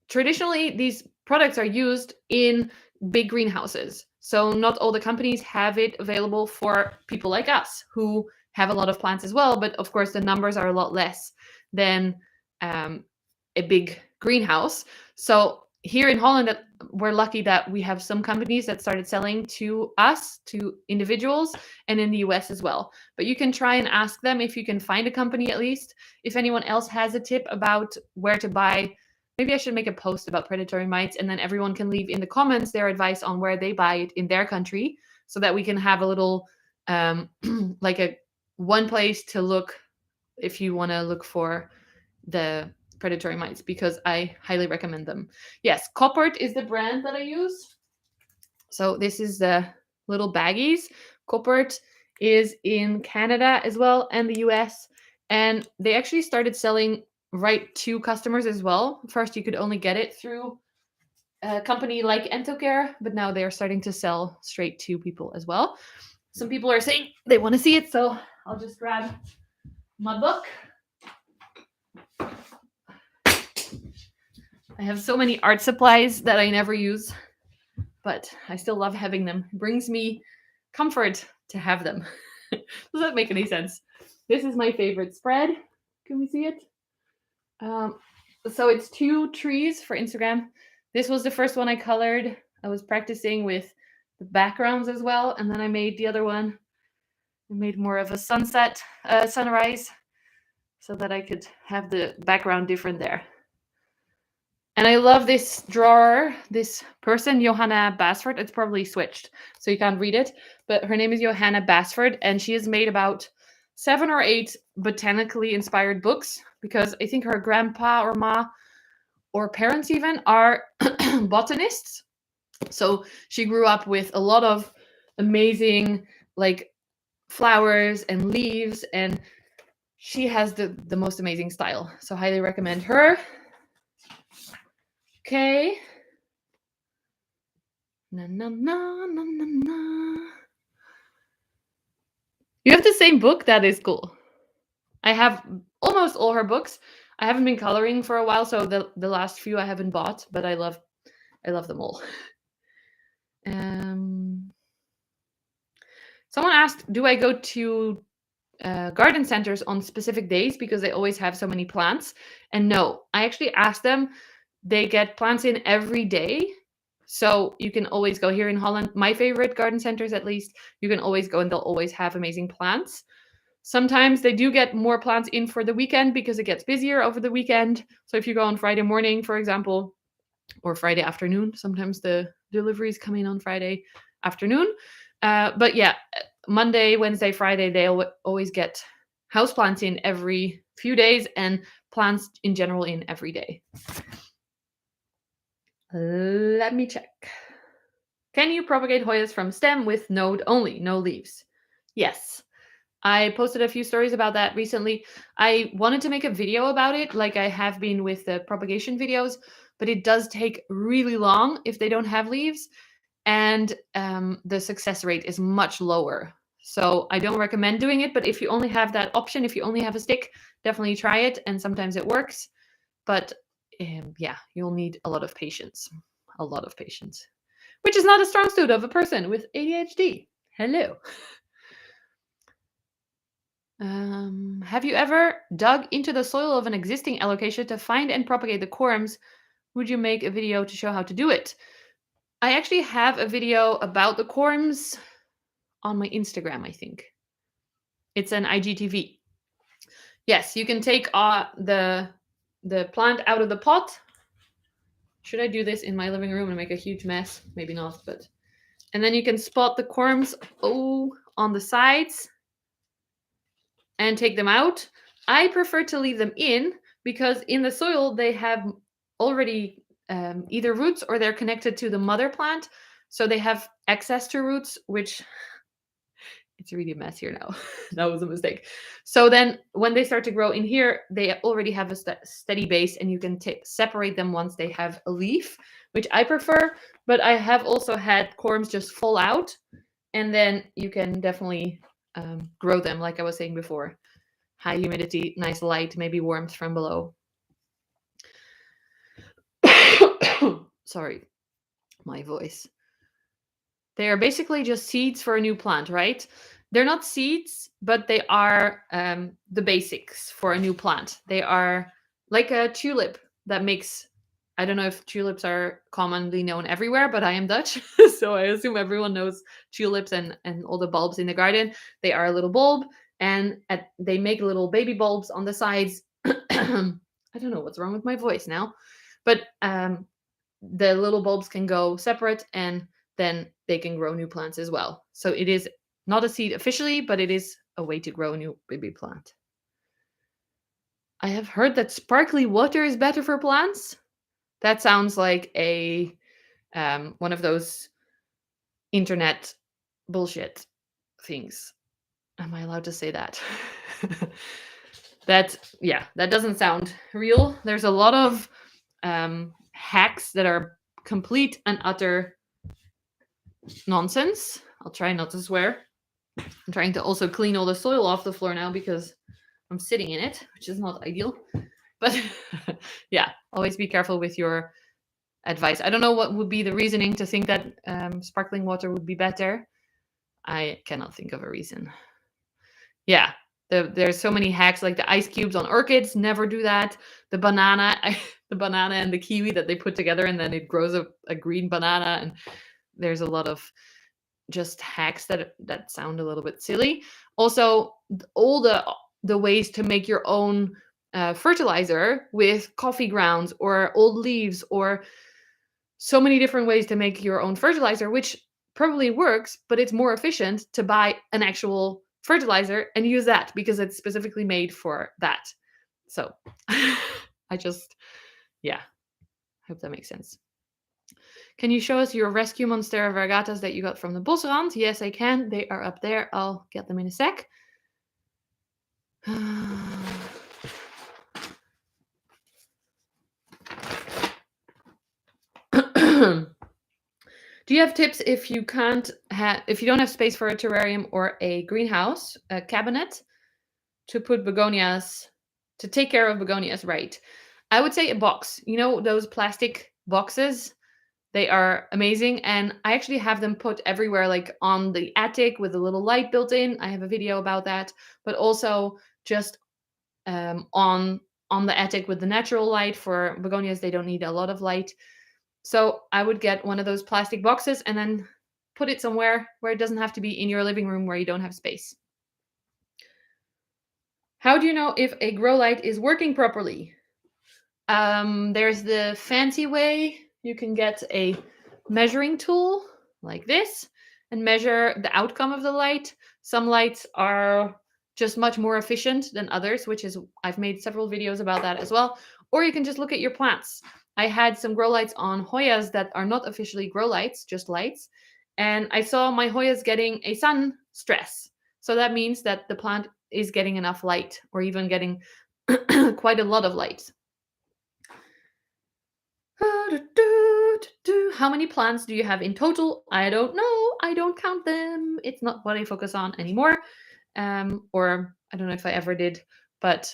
Traditionally, these products are used in big greenhouses. So not all the companies have it available for people like us who have a lot of plants as well. But of course, the numbers are a lot less than a big greenhouse. So here in Holland, we're lucky that we have some companies that started selling to us, to individuals, and in the US as well. But you can try and ask them if you can find a company at least. If anyone else has a tip about where to buy, maybe I should make a post about predatory mites, and then everyone can leave in the comments their advice on where they buy it in their country, so that we can have a little like a one place to look if you want to look for the predatory mites, because I highly recommend them. Yes, Coppert is the brand that I use. So this is the little baggies. Coppert is in Canada as well and the US, and they actually started selling right to customers as well. First, you could only get it through a company like Entocare, but now they are starting to sell straight to people as well. Some people are saying they want to see it, so I'll just grab my book. I have so many art supplies that I never use, but I still love having them. It brings me comfort to have them. Does that make any sense? This is my favorite spread. Can we see it? So it's 2 trees for Instagram. This was the first one I colored. I was practicing with the backgrounds as well, and then I made the other one. I made more of a sunset, sunrise, so that I could have the background different there. And I love this drawer, this person, Johanna Basford. It's probably switched, so you can't read it, but her name is Johanna Basford, and she has made about 7 or 8 botanically inspired books, because I think her grandpa or ma or parents even are botanists. So she grew up with a lot of amazing like flowers and leaves, and she has the most amazing style. So highly recommend her. Okay. Na, na, na, na, na, na. You have the same book? That is cool. I have almost all her books. I haven't been coloring for a while, so the last few I haven't bought, but I love them all. Someone asked, do I go to garden centers on specific days because they always have so many plants? And no, I actually asked them. They get plants in every day. So you can always go here in Holland. My favorite garden centers, at least, you can always go and they'll always have amazing plants. Sometimes they do get more plants in for the weekend because it gets busier over the weekend. So if you go on Friday morning, for example, or Friday afternoon, sometimes the deliveries come in on Friday afternoon. But yeah, Monday, Wednesday, Friday, they always get houseplants in every few days and plants in general in every day. Let me check. Can you propagate Hoyas from stem with node only, no leaves? Yes. I posted a few stories about that recently. I wanted to make a video about it, like I have been with the propagation videos, but it does take really long if they don't have leaves, and the success rate is much lower. So I don't recommend doing it, but if you only have that option, if you only have a stick, definitely try it, and sometimes it works. But yeah, you'll need a lot of patience, which is not a strong suit of a person with ADHD. Hello. Have you ever dug into the soil of an existing alocasia to find and propagate the quorums? Would you make a video to show how to do it? I actually have a video about the quorums on my Instagram, I think. It's an IGTV. Yes, you can take the plant out of the pot. Should I do this in my living room and make a huge mess? Maybe not, but... And then you can spot the quorums on the sides and take them out. I prefer to leave them in because in the soil they have already either roots or they're connected to the mother plant. So they have access to roots, which it's really a mess here now. That was a mistake. So then when they start to grow in here, they already have a steady base and you can separate them once they have a leaf, which I prefer. But I have also had quorums just fall out and then you can definitely grow them, like I was saying before. High humidity, nice light, maybe warmth from below. Sorry, my voice. They are basically just seeds for a new plant, right? They're not seeds, but they are the basics for a new plant. They are like a tulip that makes... I don't know if tulips are commonly known everywhere, but I am Dutch, so I assume everyone knows tulips and all the bulbs in the garden. They are a little bulb, and they make little baby bulbs on the sides. I don't know what's wrong with my voice now, but the little bulbs can go separate and then they can grow new plants as well. So it is not a seed officially, but it is a way to grow a new baby plant. I have heard that sparkly water is better for plants. That sounds like a one of those internet bullshit things. Am I allowed to say that? That doesn't sound real. There's a lot of hacks that are complete and utter nonsense. I'll try not to swear. I'm trying to also clean all the soil off the floor now because I'm sitting in it, which is not ideal. But yeah, always be careful with your advice. I don't know what would be the reasoning to think that sparkling water would be better. I cannot think of a reason. Yeah, there's so many hacks, like the ice cubes on orchids. Never do that. The banana and the kiwi that they put together, and then it grows a green banana. And there's a lot of just hacks that sound a little bit silly. Also, all the ways to make your own fertilizer with coffee grounds or old leaves, or so many different ways to make your own fertilizer, which probably works, but it's more efficient to buy an actual fertilizer and use that because it's specifically made for that. So I hope that makes sense. Can you show us your rescue Monstera variegatas that you got from the Bosrand? Yes, I can. They are up there. I'll get them in a sec. Do you have tips if you don't have space for a terrarium or a greenhouse, a cabinet, to put begonias, to take care of begonias right? I would say a box. You know those plastic boxes? They are amazing, and I actually have them put everywhere, like on the attic with a little light built in. I have a video about that, but also just on the attic with the natural light. For begonias, they don't need a lot of light. So I would get one of those plastic boxes and then put it somewhere where it doesn't have to be in your living room where you don't have space. How do you know if a grow light is working properly? There's the fancy way. You can get a measuring tool like this and measure the outcome of the light. Some lights are just much more efficient than others, which is, I've made several videos about that as well. Or you can just look at your plants. I had some grow lights on Hoyas that are not officially grow lights, just lights. And I saw my Hoyas getting a sun stress. So that means that the plant is getting enough light, or even getting quite a lot of light. How many plants do you have in total? I don't know. I don't count them. It's not what I focus on anymore. Or I don't know if I ever did, but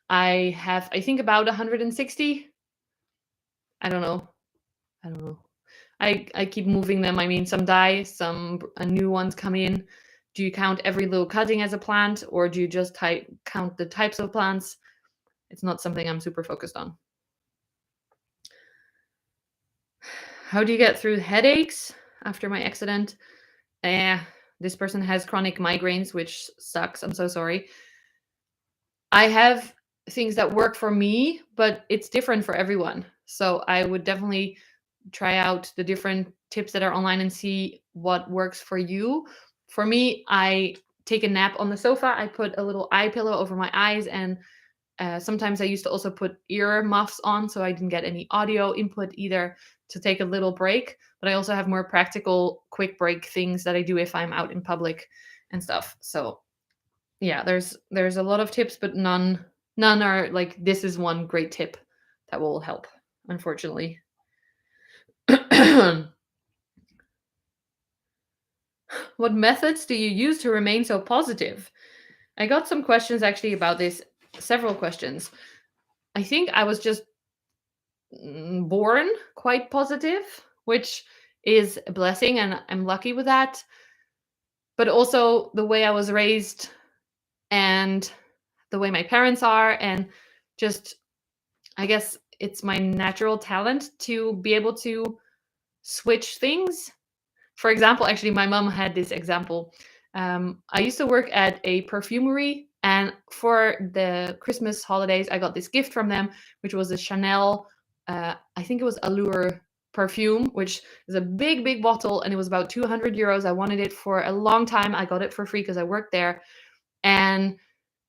I have, I think, about 160. I don't know. I keep moving them. I mean, some die, some new ones come in. Do you count every little cutting as a plant, or do you just count the types of plants? It's not something I'm super focused on. How do you get through headaches after my accident? This person has chronic migraines, which sucks. I'm so sorry. I have things that work for me, but it's different for everyone. So I would definitely try out the different tips that are online and see what works for you. For me, I take a nap on the sofa. I put a little eye pillow over my eyes, and sometimes I used to also put ear muffs on so I didn't get any audio input either, to take a little break. But I also have more practical, quick break things that I do if I'm out in public and stuff. So yeah, there's a lot of tips, but none are like this is one great tip that will help, unfortunately. What methods do you use to remain so positive? I got some questions actually about this, several questions. I think I was just born quite positive, which is a blessing, and I'm lucky with that. But also the way I was raised and the way my parents are, and just, I guess it's my natural talent to be able to switch things. For example, actually, my mom had this example. I used to work at a perfumery, and for the Christmas holidays, I got this gift from them, which was a Chanel, I think it was Allure perfume, which is a big, big bottle, and it was about 200 euros. I wanted it for a long time. I got it for free because I worked there, and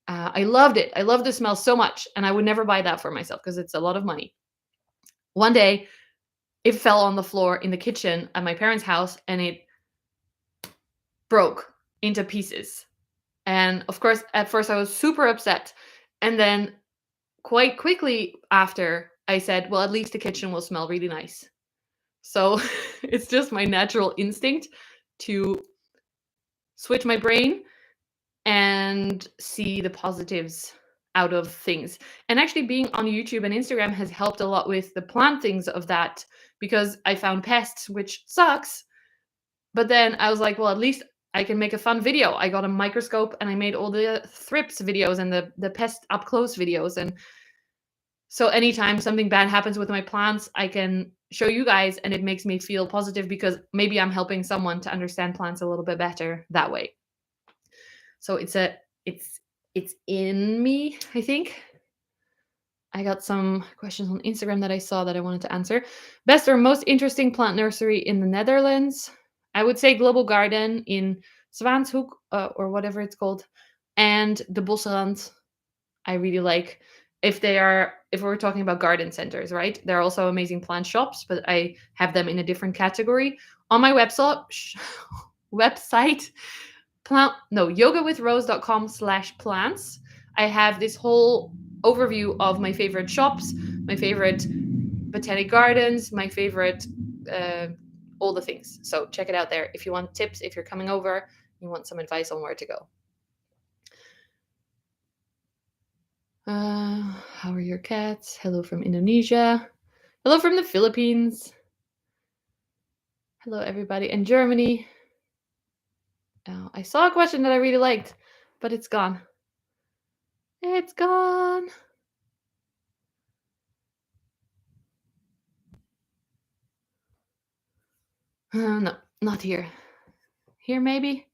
I loved it. I loved the smell so much, and I would never buy that for myself because it's a lot of money. One day, it fell on the floor in the kitchen at my parents' house, and it broke into pieces. And of course, at first I was super upset. And then quite quickly after, I said, well, at least the kitchen will smell really nice. So it's just my natural instinct to switch my brain and see the positives out of things. And actually, being on YouTube and Instagram has helped a lot with the plant things of that, because I found pests, which sucks. But then I was like, well, at least I can make a fun video. I got a microscope and I made all the thrips videos and the pest up close videos. And so anytime something bad happens with my plants, I can show you guys, and it makes me feel positive because maybe I'm helping someone to understand plants a little bit better that way. So it's in me, I think. I got some questions on Instagram that I saw that I wanted to answer. Best or most interesting plant nursery in the Netherlands? I would say Global Garden in Zwanshoek, or whatever it's called, and the Bosrand. I really like. If we're talking about garden centers, right? There are also amazing plant shops, but I have them in a different category. On my website, yogawithrose.com/plants. I have this whole overview of my favorite shops, my favorite botanic gardens, my favorite all the things. So check it out there if you want tips, if you're coming over, you want some advice on where to go. How are your cats? Hello from Indonesia. Hello from the Philippines. Hello everybody in Germany. I saw a question that I really liked, but it's gone. It's gone. No, not here. Here, maybe?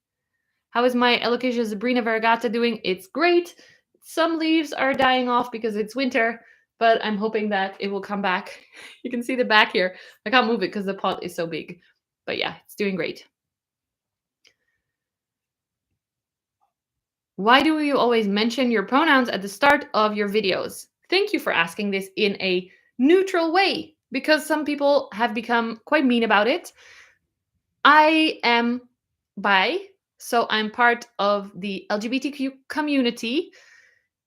How is my Alocasia zebrina variegata doing? It's great. Some leaves are dying off because it's winter, but I'm hoping that it will come back. You can see the back here. I can't move it because the pot is so big. But yeah, it's doing great. Why do you always mention your pronouns at the start of your videos? Thank you for asking this in a neutral way, because some people have become quite mean about it. I am bi, so I'm part of the LGBTQ community,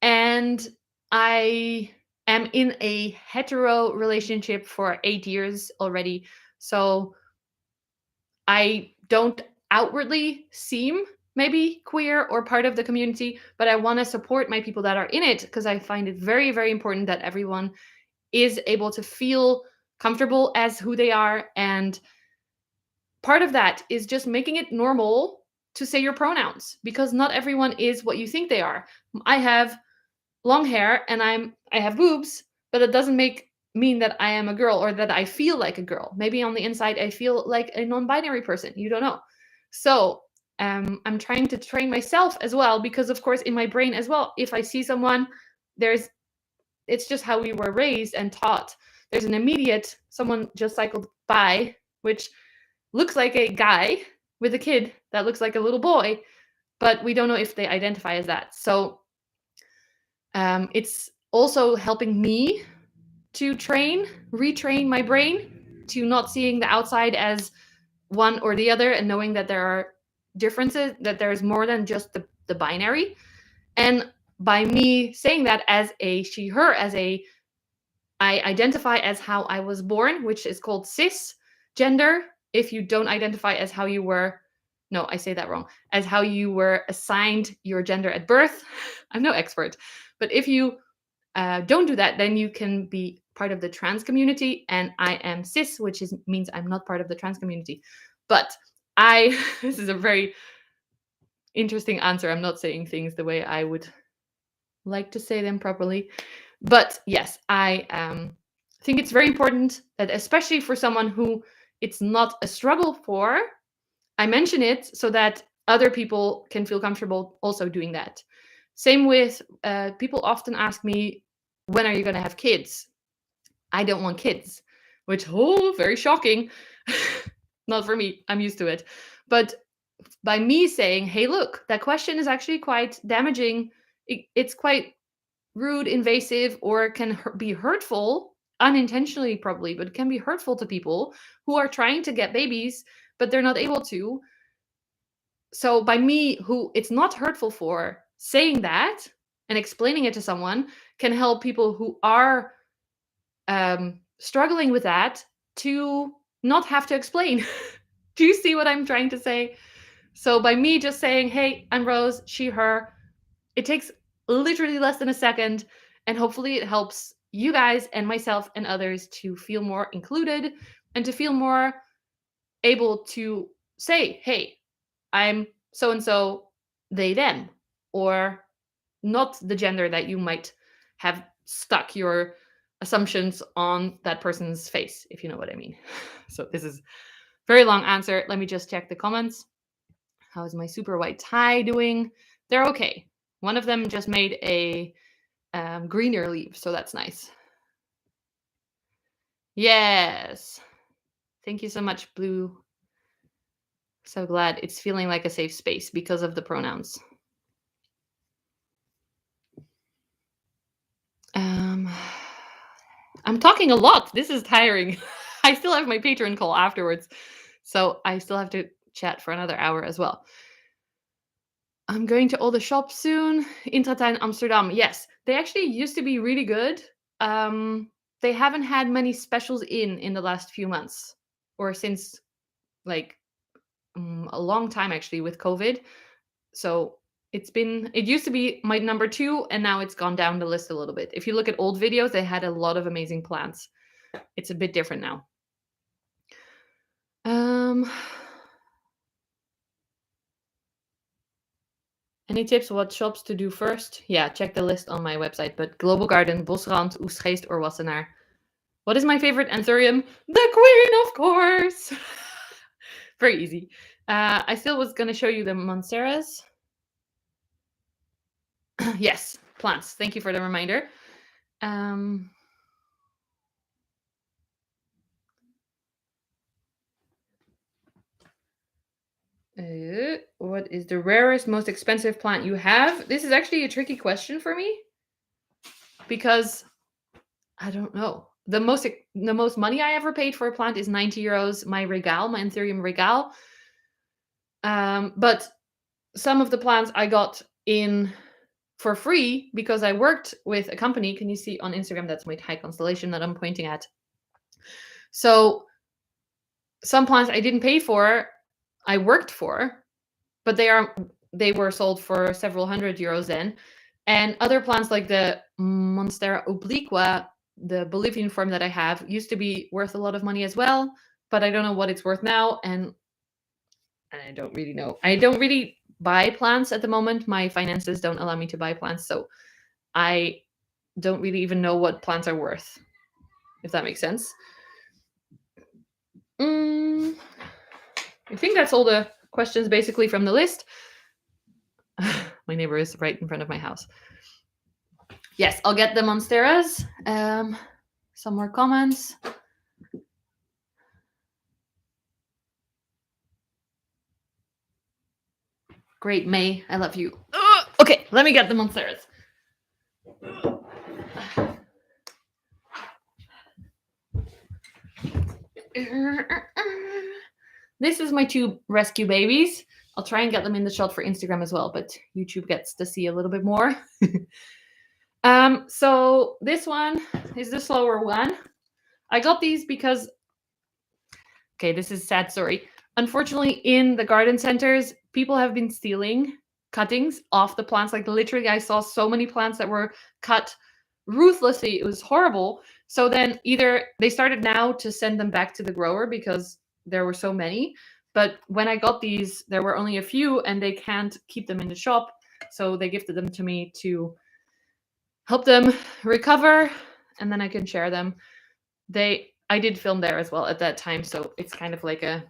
and I am in a hetero relationship for 8 years already. So I don't outwardly seem maybe queer or part of the community, but I want to support my people that are in it, because I find it very, very important that everyone is able to feel comfortable as who they are. And part of that is just making it normal to say your pronouns, because not everyone is what you think they are. I have long hair and I have boobs, but it doesn't mean that I am a girl or that I feel like a girl. Maybe on the inside I feel like a non-binary person. You don't know. So I'm trying to train myself as well, because of course in my brain as well, if I see someone, it's just how we were raised and taught. There's an immediate, someone just cycled by, which looks like a guy with a kid that looks like a little boy, but we don't know if they identify as that. So it's also helping me to retrain my brain to not seeing the outside as one or the other, and knowing that there are differences, that there's more than just the binary. And by me saying that as a she, her, I identify as how I was born, which is called cis gender. If you don't identify as how you were, no, I say that wrong, as how you were assigned your gender at birth. I'm no expert, but if you don't do that, then you can be part of the trans community, and I am cis, which means I'm not part of the trans community. But this is a very interesting answer. I'm not saying things the way I would like to say them properly. But yes, I think it's very important that, especially for someone who it's not a struggle for, I mention it so that other people can feel comfortable also doing that. Same with people often ask me, when are you going to have kids? I don't want kids, which, very shocking. Not for me. I'm used to it. But by me saying, hey, look, that question is actually quite damaging. It's quite rude, invasive, or can be hurtful, unintentionally probably, but it can be hurtful to people who are trying to get babies, but they're not able to. So by me, who it's not hurtful for, saying that and explaining it to someone can help people who are struggling with that to not have to explain. Do you see what I'm trying to say? So by me just saying, hey, I'm Rose, she, her, it takes literally less than a second, and hopefully it helps you guys and myself and others to feel more included and to feel more able to say, hey, I'm so and so, they, them, or not the gender that you might have stuck your assumptions on that person's face, if you know what I mean. So this is very long answer. Let me just check the comments. How is my super white tie doing? They're okay. One of them just made a greener leaf, so that's nice. Yes. Thank you so much, Blue. So glad it's feeling like a safe space because of the pronouns. I'm talking a lot. This is tiring. I still have my Patreon call afterwards, so I still have to chat for another hour as well. I'm going to all the shops soon. In Titanamsterdam. Yes, they actually used to be really good. They haven't had many specials in the last few months, or since like a long time actually with COVID. So it used to be my number 2, and now it's gone down the list a little bit. If you look at old videos, they had a lot of amazing plants. It's a bit different now. Any tips what shops to do first? Yeah, check the list on my website. But Global Garden, Bosrand, Oesgeest, or Wassenaar. What is my favorite anthurium? The Queen, of course. Very easy. I still was going to show you the Monsteras. Yes, plants. Thank you for the reminder. What is the rarest, most expensive plant you have? This is actually a tricky question for me, because I don't know. The most money I ever paid for a plant is 90 euros. My anthurium regal. But some of the plants I got in for free because I worked with a company. Can you see on Instagram? That's my high constellation that I'm pointing at. So some plants I didn't pay for, I worked for, but they were sold for several hundred euros then. And other plants like the Monstera obliqua, the Bolivian form that I have, used to be worth a lot of money as well, but I don't know what it's worth now, and I don't really know. I don't really buy plants at the moment. My finances don't allow me to buy plants, so I don't really even know what plants are worth, if that makes sense. I think that's all the questions basically from the list. My neighbor is right in front of my house. Yes, I'll get the monsteras. Some more comments. Great, May. I love you. Okay, let me get the monsteras. This is my two rescue babies. I'll try and get them in the shot for Instagram as well, but YouTube gets to see a little bit more. So this one is the slower one. I got these because, okay, this is a sad story. Unfortunately, in the garden centers, people have been stealing cuttings off the plants. Like literally, I saw so many plants that were cut ruthlessly. It was horrible. So then either they started now to send them back to the grower because there were so many. But when I got these, there were only a few and they can't keep them in the shop. So they gifted them to me to help them recover, and then I can share them. I did film there as well at that time, so it's kind of like a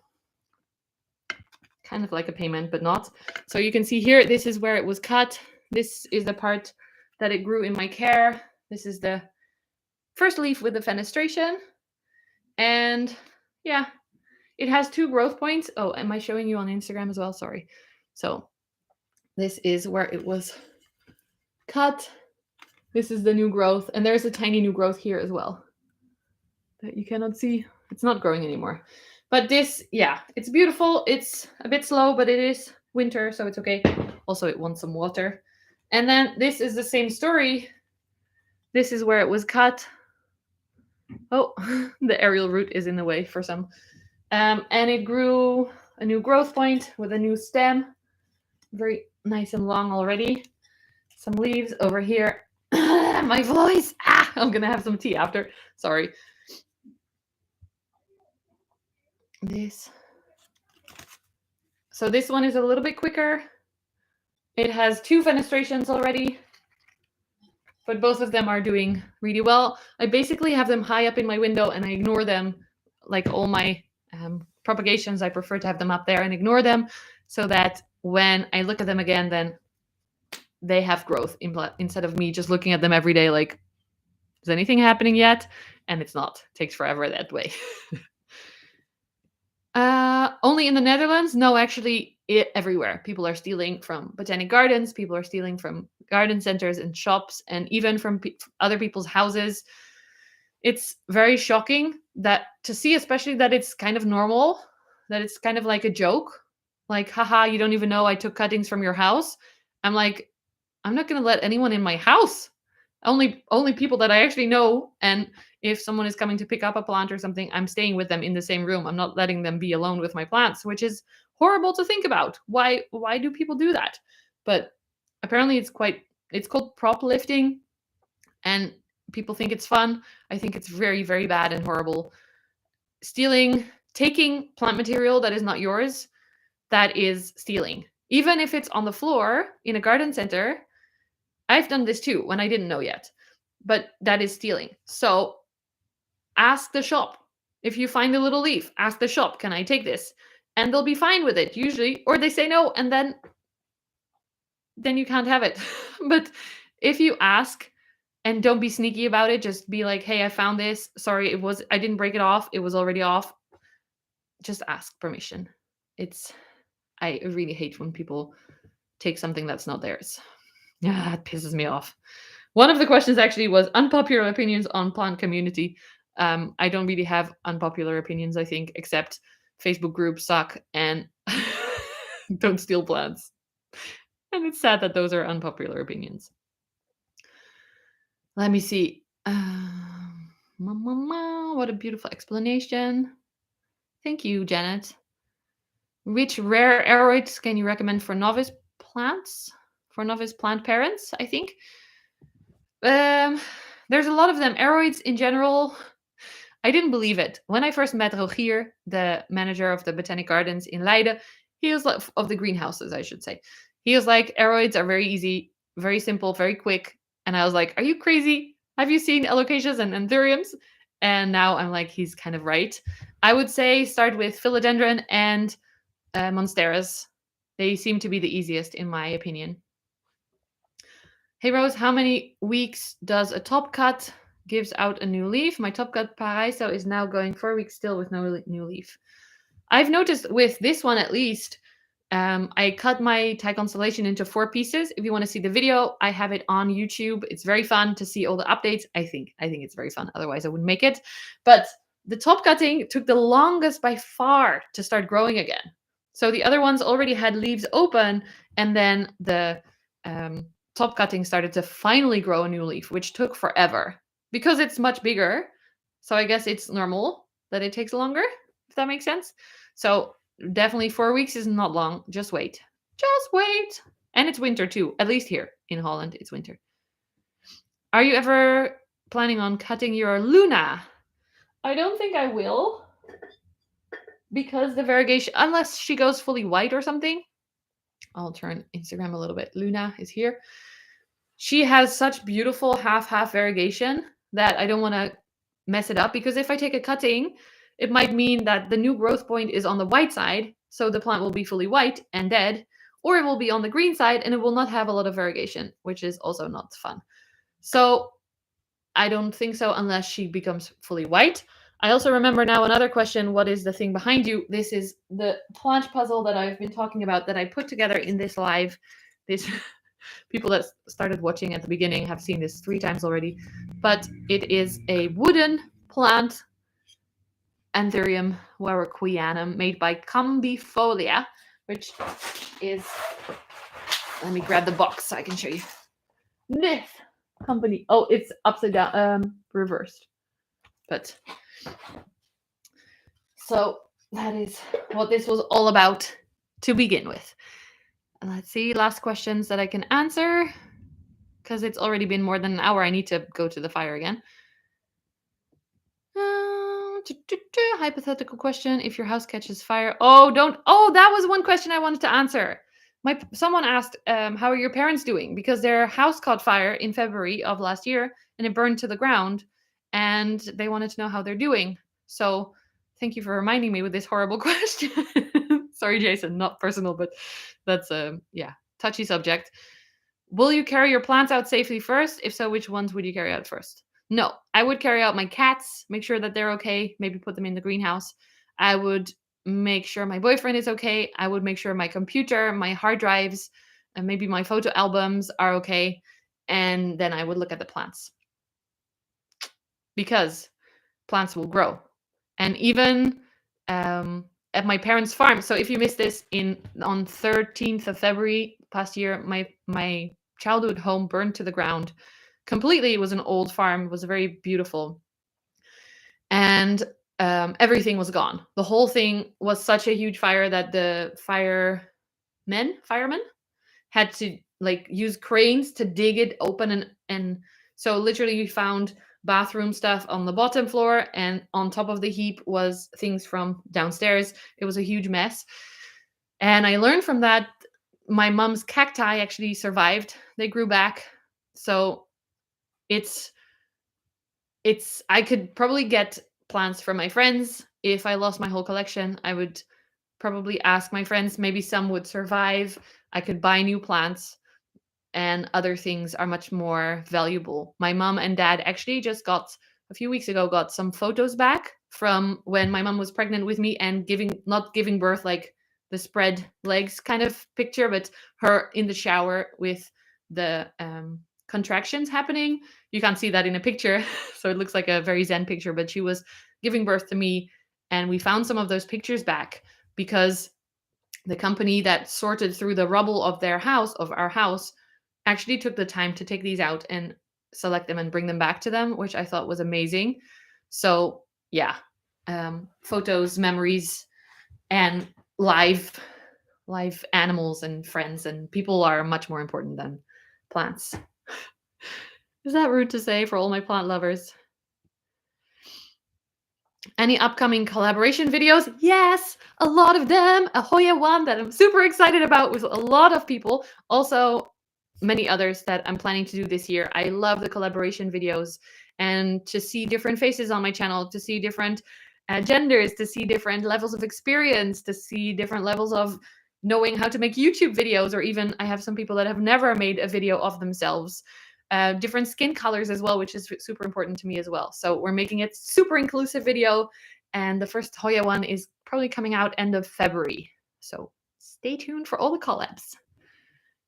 payment, but not. So you can see here, this is where it was cut. This is the part that it grew in my care. This is the first leaf with the fenestration. And yeah, it has 2 growth points. Oh, am I showing you on Instagram as well? Sorry. So this is where it was cut. This is the new growth. And there's a tiny new growth here as well that you cannot see. It's not growing anymore. But this, yeah, it's beautiful. It's a bit slow, but it is winter, so it's okay. Also, it wants some water. And then this is the same story. This is where it was cut. Oh, the aerial root is in the way for some. And it grew a new growth point with a new stem. Very nice and long already. Some leaves over here. My voice. I'm going to have some tea after. Sorry. So this one is a little bit quicker. It has 2 fenestrations already, but both of them are doing really well. I basically have them high up in my window and I ignore them. Like all my propagations, I prefer to have them up there and ignore them so that when I look at them again, then they have growth instead of me just looking at them every day like, is anything happening yet? And it's not. It takes forever that way. Only in the Netherlands? No, actually, everywhere. People are stealing from botanic gardens. People are stealing from garden centers and shops, and even from other people's houses. It's very shocking that to see, especially that it's kind of normal, that it's kind of like a joke. Like, haha, you don't even know I took cuttings from your house. I'm like, I'm not going to let anyone in my house. Only people that I actually know. And if someone is coming to pick up a plant or something, I'm staying with them in the same room. I'm not letting them be alone with my plants, which is horrible to think about. Why do people do that? But apparently it's called prop lifting, and people think it's fun. I think it's very, very bad and horrible. Taking plant material that is not yours, that is stealing. Even if it's on the floor in a garden center. I've done this too when I didn't know yet, but that is stealing. So ask the shop. If you find a little leaf, ask the shop, can I take this? And they'll be fine with it usually, or they say no, and then you can't have it. But if you ask and don't be sneaky about it, just be like, hey, I found this. Sorry, I didn't break it off. It was already off. Just ask permission. I really hate when people take something that's not theirs. Yeah, it pisses me off. One of the questions actually was unpopular opinions on plant community. I don't really have unpopular opinions, I think, except Facebook groups suck and don't steal plants. And it's sad that those are unpopular opinions. Let me see. What a beautiful explanation. Thank you, Janet. Which rare aeroids can you recommend for novice plants? For novice plant parents, I think. There's a lot of them. Aeroids in general, I didn't believe it. When I first met Rogier, the manager of the Botanic Gardens in Leiden, he was like, of the greenhouses, I should say. He was like, aeroids are very easy, very simple, very quick. And I was like, are you crazy? Have you seen Alocasias and Anthuriums? And now I'm like, he's kind of right. I would say start with philodendron and monsteras. They seem to be the easiest in my opinion. Hey Rose, how many weeks does a top cut gives out a new leaf? My top cut Paraiso is now going 4 weeks still with no new leaf. I've noticed with this one at least, I cut my Thai constellation into 4 pieces. If you want to see the video, I have it on YouTube. It's very fun to see all the updates. I think it's very fun. Otherwise, I wouldn't make it. But the top cutting took the longest by far to start growing again. So the other ones already had leaves open, and then the top cutting started to finally grow a new leaf, which took forever because it's much bigger. So I guess it's normal that it takes longer, if that makes sense. So definitely 4 weeks is not long. Just wait. Just wait. And it's winter too. At least here in Holland, it's winter. Are you ever planning on cutting your Luna? I don't think I will. Because the variegation, unless she goes fully white or something. I'll turn Instagram a little bit. Luna is here. She has such beautiful half-half variegation that I don't want to mess it up. Because if I take a cutting, it might mean that the new growth point is on the white side, so the plant will be fully white and dead, or it will be on the green side and it will not have a lot of variegation, which is also not fun. So I don't think so unless she becomes fully white. I also remember now another question. What is the thing behind you? This is the plant puzzle that I've been talking about that I put together in this live. This people that started watching at the beginning have seen this 3 times already, but it is a wooden plant Anthurium warwickwianum made by Combifolia, which is, let me grab the box so I can show you. This company, oh, it's upside down, reversed. But so that is what this was all about to begin with. And let's see, last questions that I can answer, because it's already been more than an hour. I need to go to the fire again. Hypothetical question: if your house catches fire, that was one question I wanted to answer. Someone asked, how are your parents doing? Because their house caught fire in February of last year and it burned to the ground, and they wanted to know how they're doing. So thank you for reminding me with this horrible question. Sorry, Jason, not personal, but that's a touchy subject. Will you carry your plants out safely first? If so, which ones would you carry out first? No, I would carry out my cats, make sure that they're okay, maybe put them in the greenhouse. I would make sure my boyfriend is okay. I would make sure my computer, my hard drives, and maybe my photo albums are okay. And then I would look at the plants. Because plants will grow. And even at my parents' farm. So if you missed this, on 13th of February past year, my childhood home burned to the ground completely. It was an old farm. It was very beautiful. And everything was gone. The whole thing was such a huge fire that the firemen had to use cranes to dig it open. And so literally we found bathroom stuff on the bottom floor, and on top of the heap was things from downstairs. It was a huge mess. And I learned from that my mom's cacti actually survived. They grew back. So I could probably get plants from my friends. If I lost my whole collection, I would probably ask my friends. Maybe some would survive. I could buy new plants, and other things are much more valuable. My mom and dad actually just a few weeks ago, got some photos back from when my mom was pregnant with me and not giving birth, like the spread legs kind of picture, but her in the shower with the contractions happening. You can't see that in a picture, so it looks like a very zen picture, but she was giving birth to me, and we found some of those pictures back because the company that sorted through the rubble of our house, actually took the time to take these out and select them and bring them back to them, which I thought was amazing. So yeah, photos, memories, and live animals and friends and people are much more important than plants. Is that rude to say for all my plant lovers? Any upcoming collaboration videos? Yes, a lot of them. A Hoya one that I'm super excited about with a lot of people. Also, many others that I'm planning to do this year. I love the collaboration videos, and to see different faces on my channel, to see different genders, to see different levels of experience, to see different levels of knowing how to make YouTube videos, or even I have some people that have never made a video of themselves. Different skin colors as well, which is super important to me as well. So we're making it super inclusive video, and the first Hoya one is probably coming out end of February. So stay tuned for all the collabs.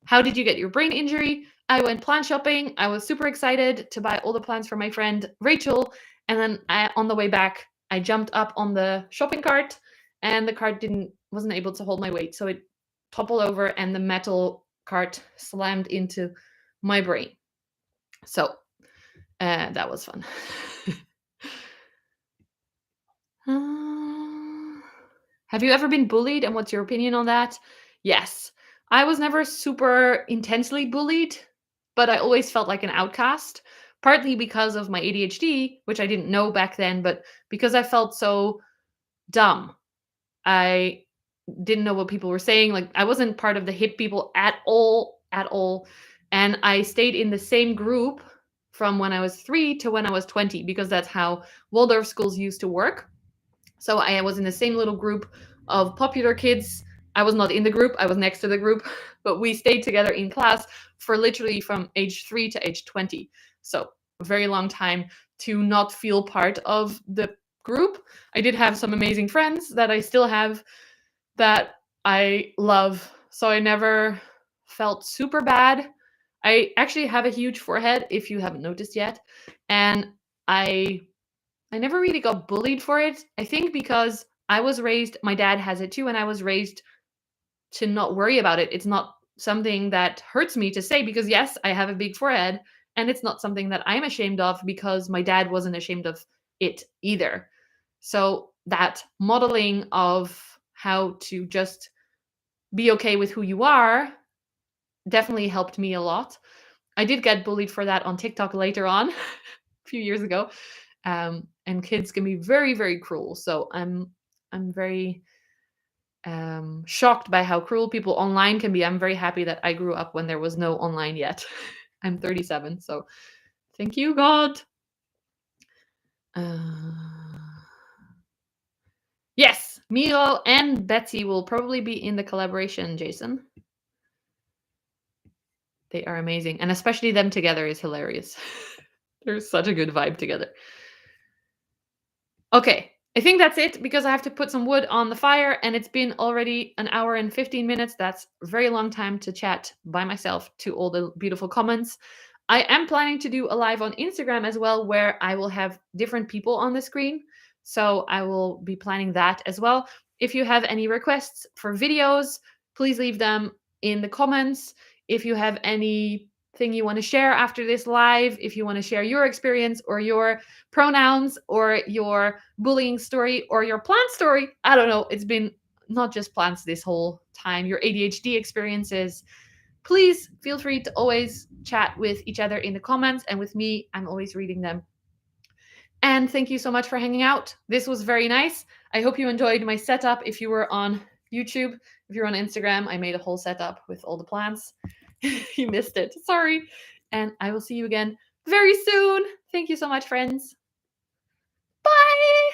How did you get your brain injury? I went plant shopping. I was super excited to buy all the plants for my friend Rachel, and then on the way back, I jumped up on the shopping cart, and the cart wasn't able to hold my weight, so it toppled over, and the metal cart slammed into my brain. So that was fun. Have you ever been bullied, and what's your opinion on that? Yes. I was never super intensely bullied, but I always felt like an outcast, partly because of my ADHD, which I didn't know back then, but because I felt so dumb. I didn't know what people were saying. Like, I wasn't part of the hip people at all. And I stayed in the same group from when I was 3 to when I was 20, because that's how Waldorf schools used to work. So I was in the same little group of popular kids. I was not in the group, I was next to the group, but we stayed together in class for literally from age 3 to age 20. So a very long time to not feel part of the group. I did have some amazing friends that I still have that I love. So I never felt super bad. I actually have a huge forehead, if you haven't noticed yet. And I never really got bullied for it. I think because I was raised, my dad has it too, and I was raised to not worry about it. It's not something that hurts me to say, because yes, I have a big forehead, and it's not something that I'm ashamed of, because my dad wasn't ashamed of it either. So that modeling of how to just be okay with who you are definitely helped me a lot. I did get bullied for that on TikTok later on, a few years ago. And kids can be very, very cruel. So I'm very shocked by how cruel people online can be. I'm very happy that I grew up when there was no online yet. I'm 37, so thank you, God. Yes, Milo and Betsy will probably be in the collaboration, Jason. They are amazing, and especially them together is hilarious. There's such a good vibe together. Okay, I think that's it, because I have to put some wood on the fire, and it's been already an hour and 15 minutes. That's a very long time to chat by myself to all the beautiful comments. I am planning to do a live on Instagram as well, where I will have different people on the screen. So I will be planning that as well. If you have any requests for videos, please leave them in the comments. If you have anything you want to share after this live, if you want to share your experience or your pronouns or your bullying story or your plant story, I don't know, it's been not just plants this whole time, your ADHD experiences, please feel free to always chat with each other in the comments, and with me, I'm always reading them. And thank you so much for hanging out. This was very nice. I hope you enjoyed my setup. If you were on YouTube, if you're on Instagram, I made a whole setup with all the plants. You missed it. Sorry. And I will see you again very soon. Thank you so much, friends. Bye.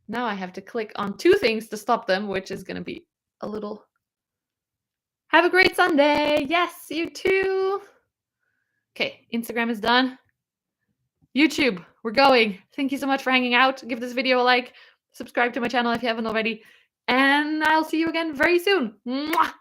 Now I have to click on 2 things to stop them, which is going to be a little... Have a great Sunday. Yes, you too. Okay, Instagram is done. YouTube, we're going. Thank you so much for hanging out. Give this video a like. Subscribe to my channel if you haven't already. And I'll see you again very soon. Mwah!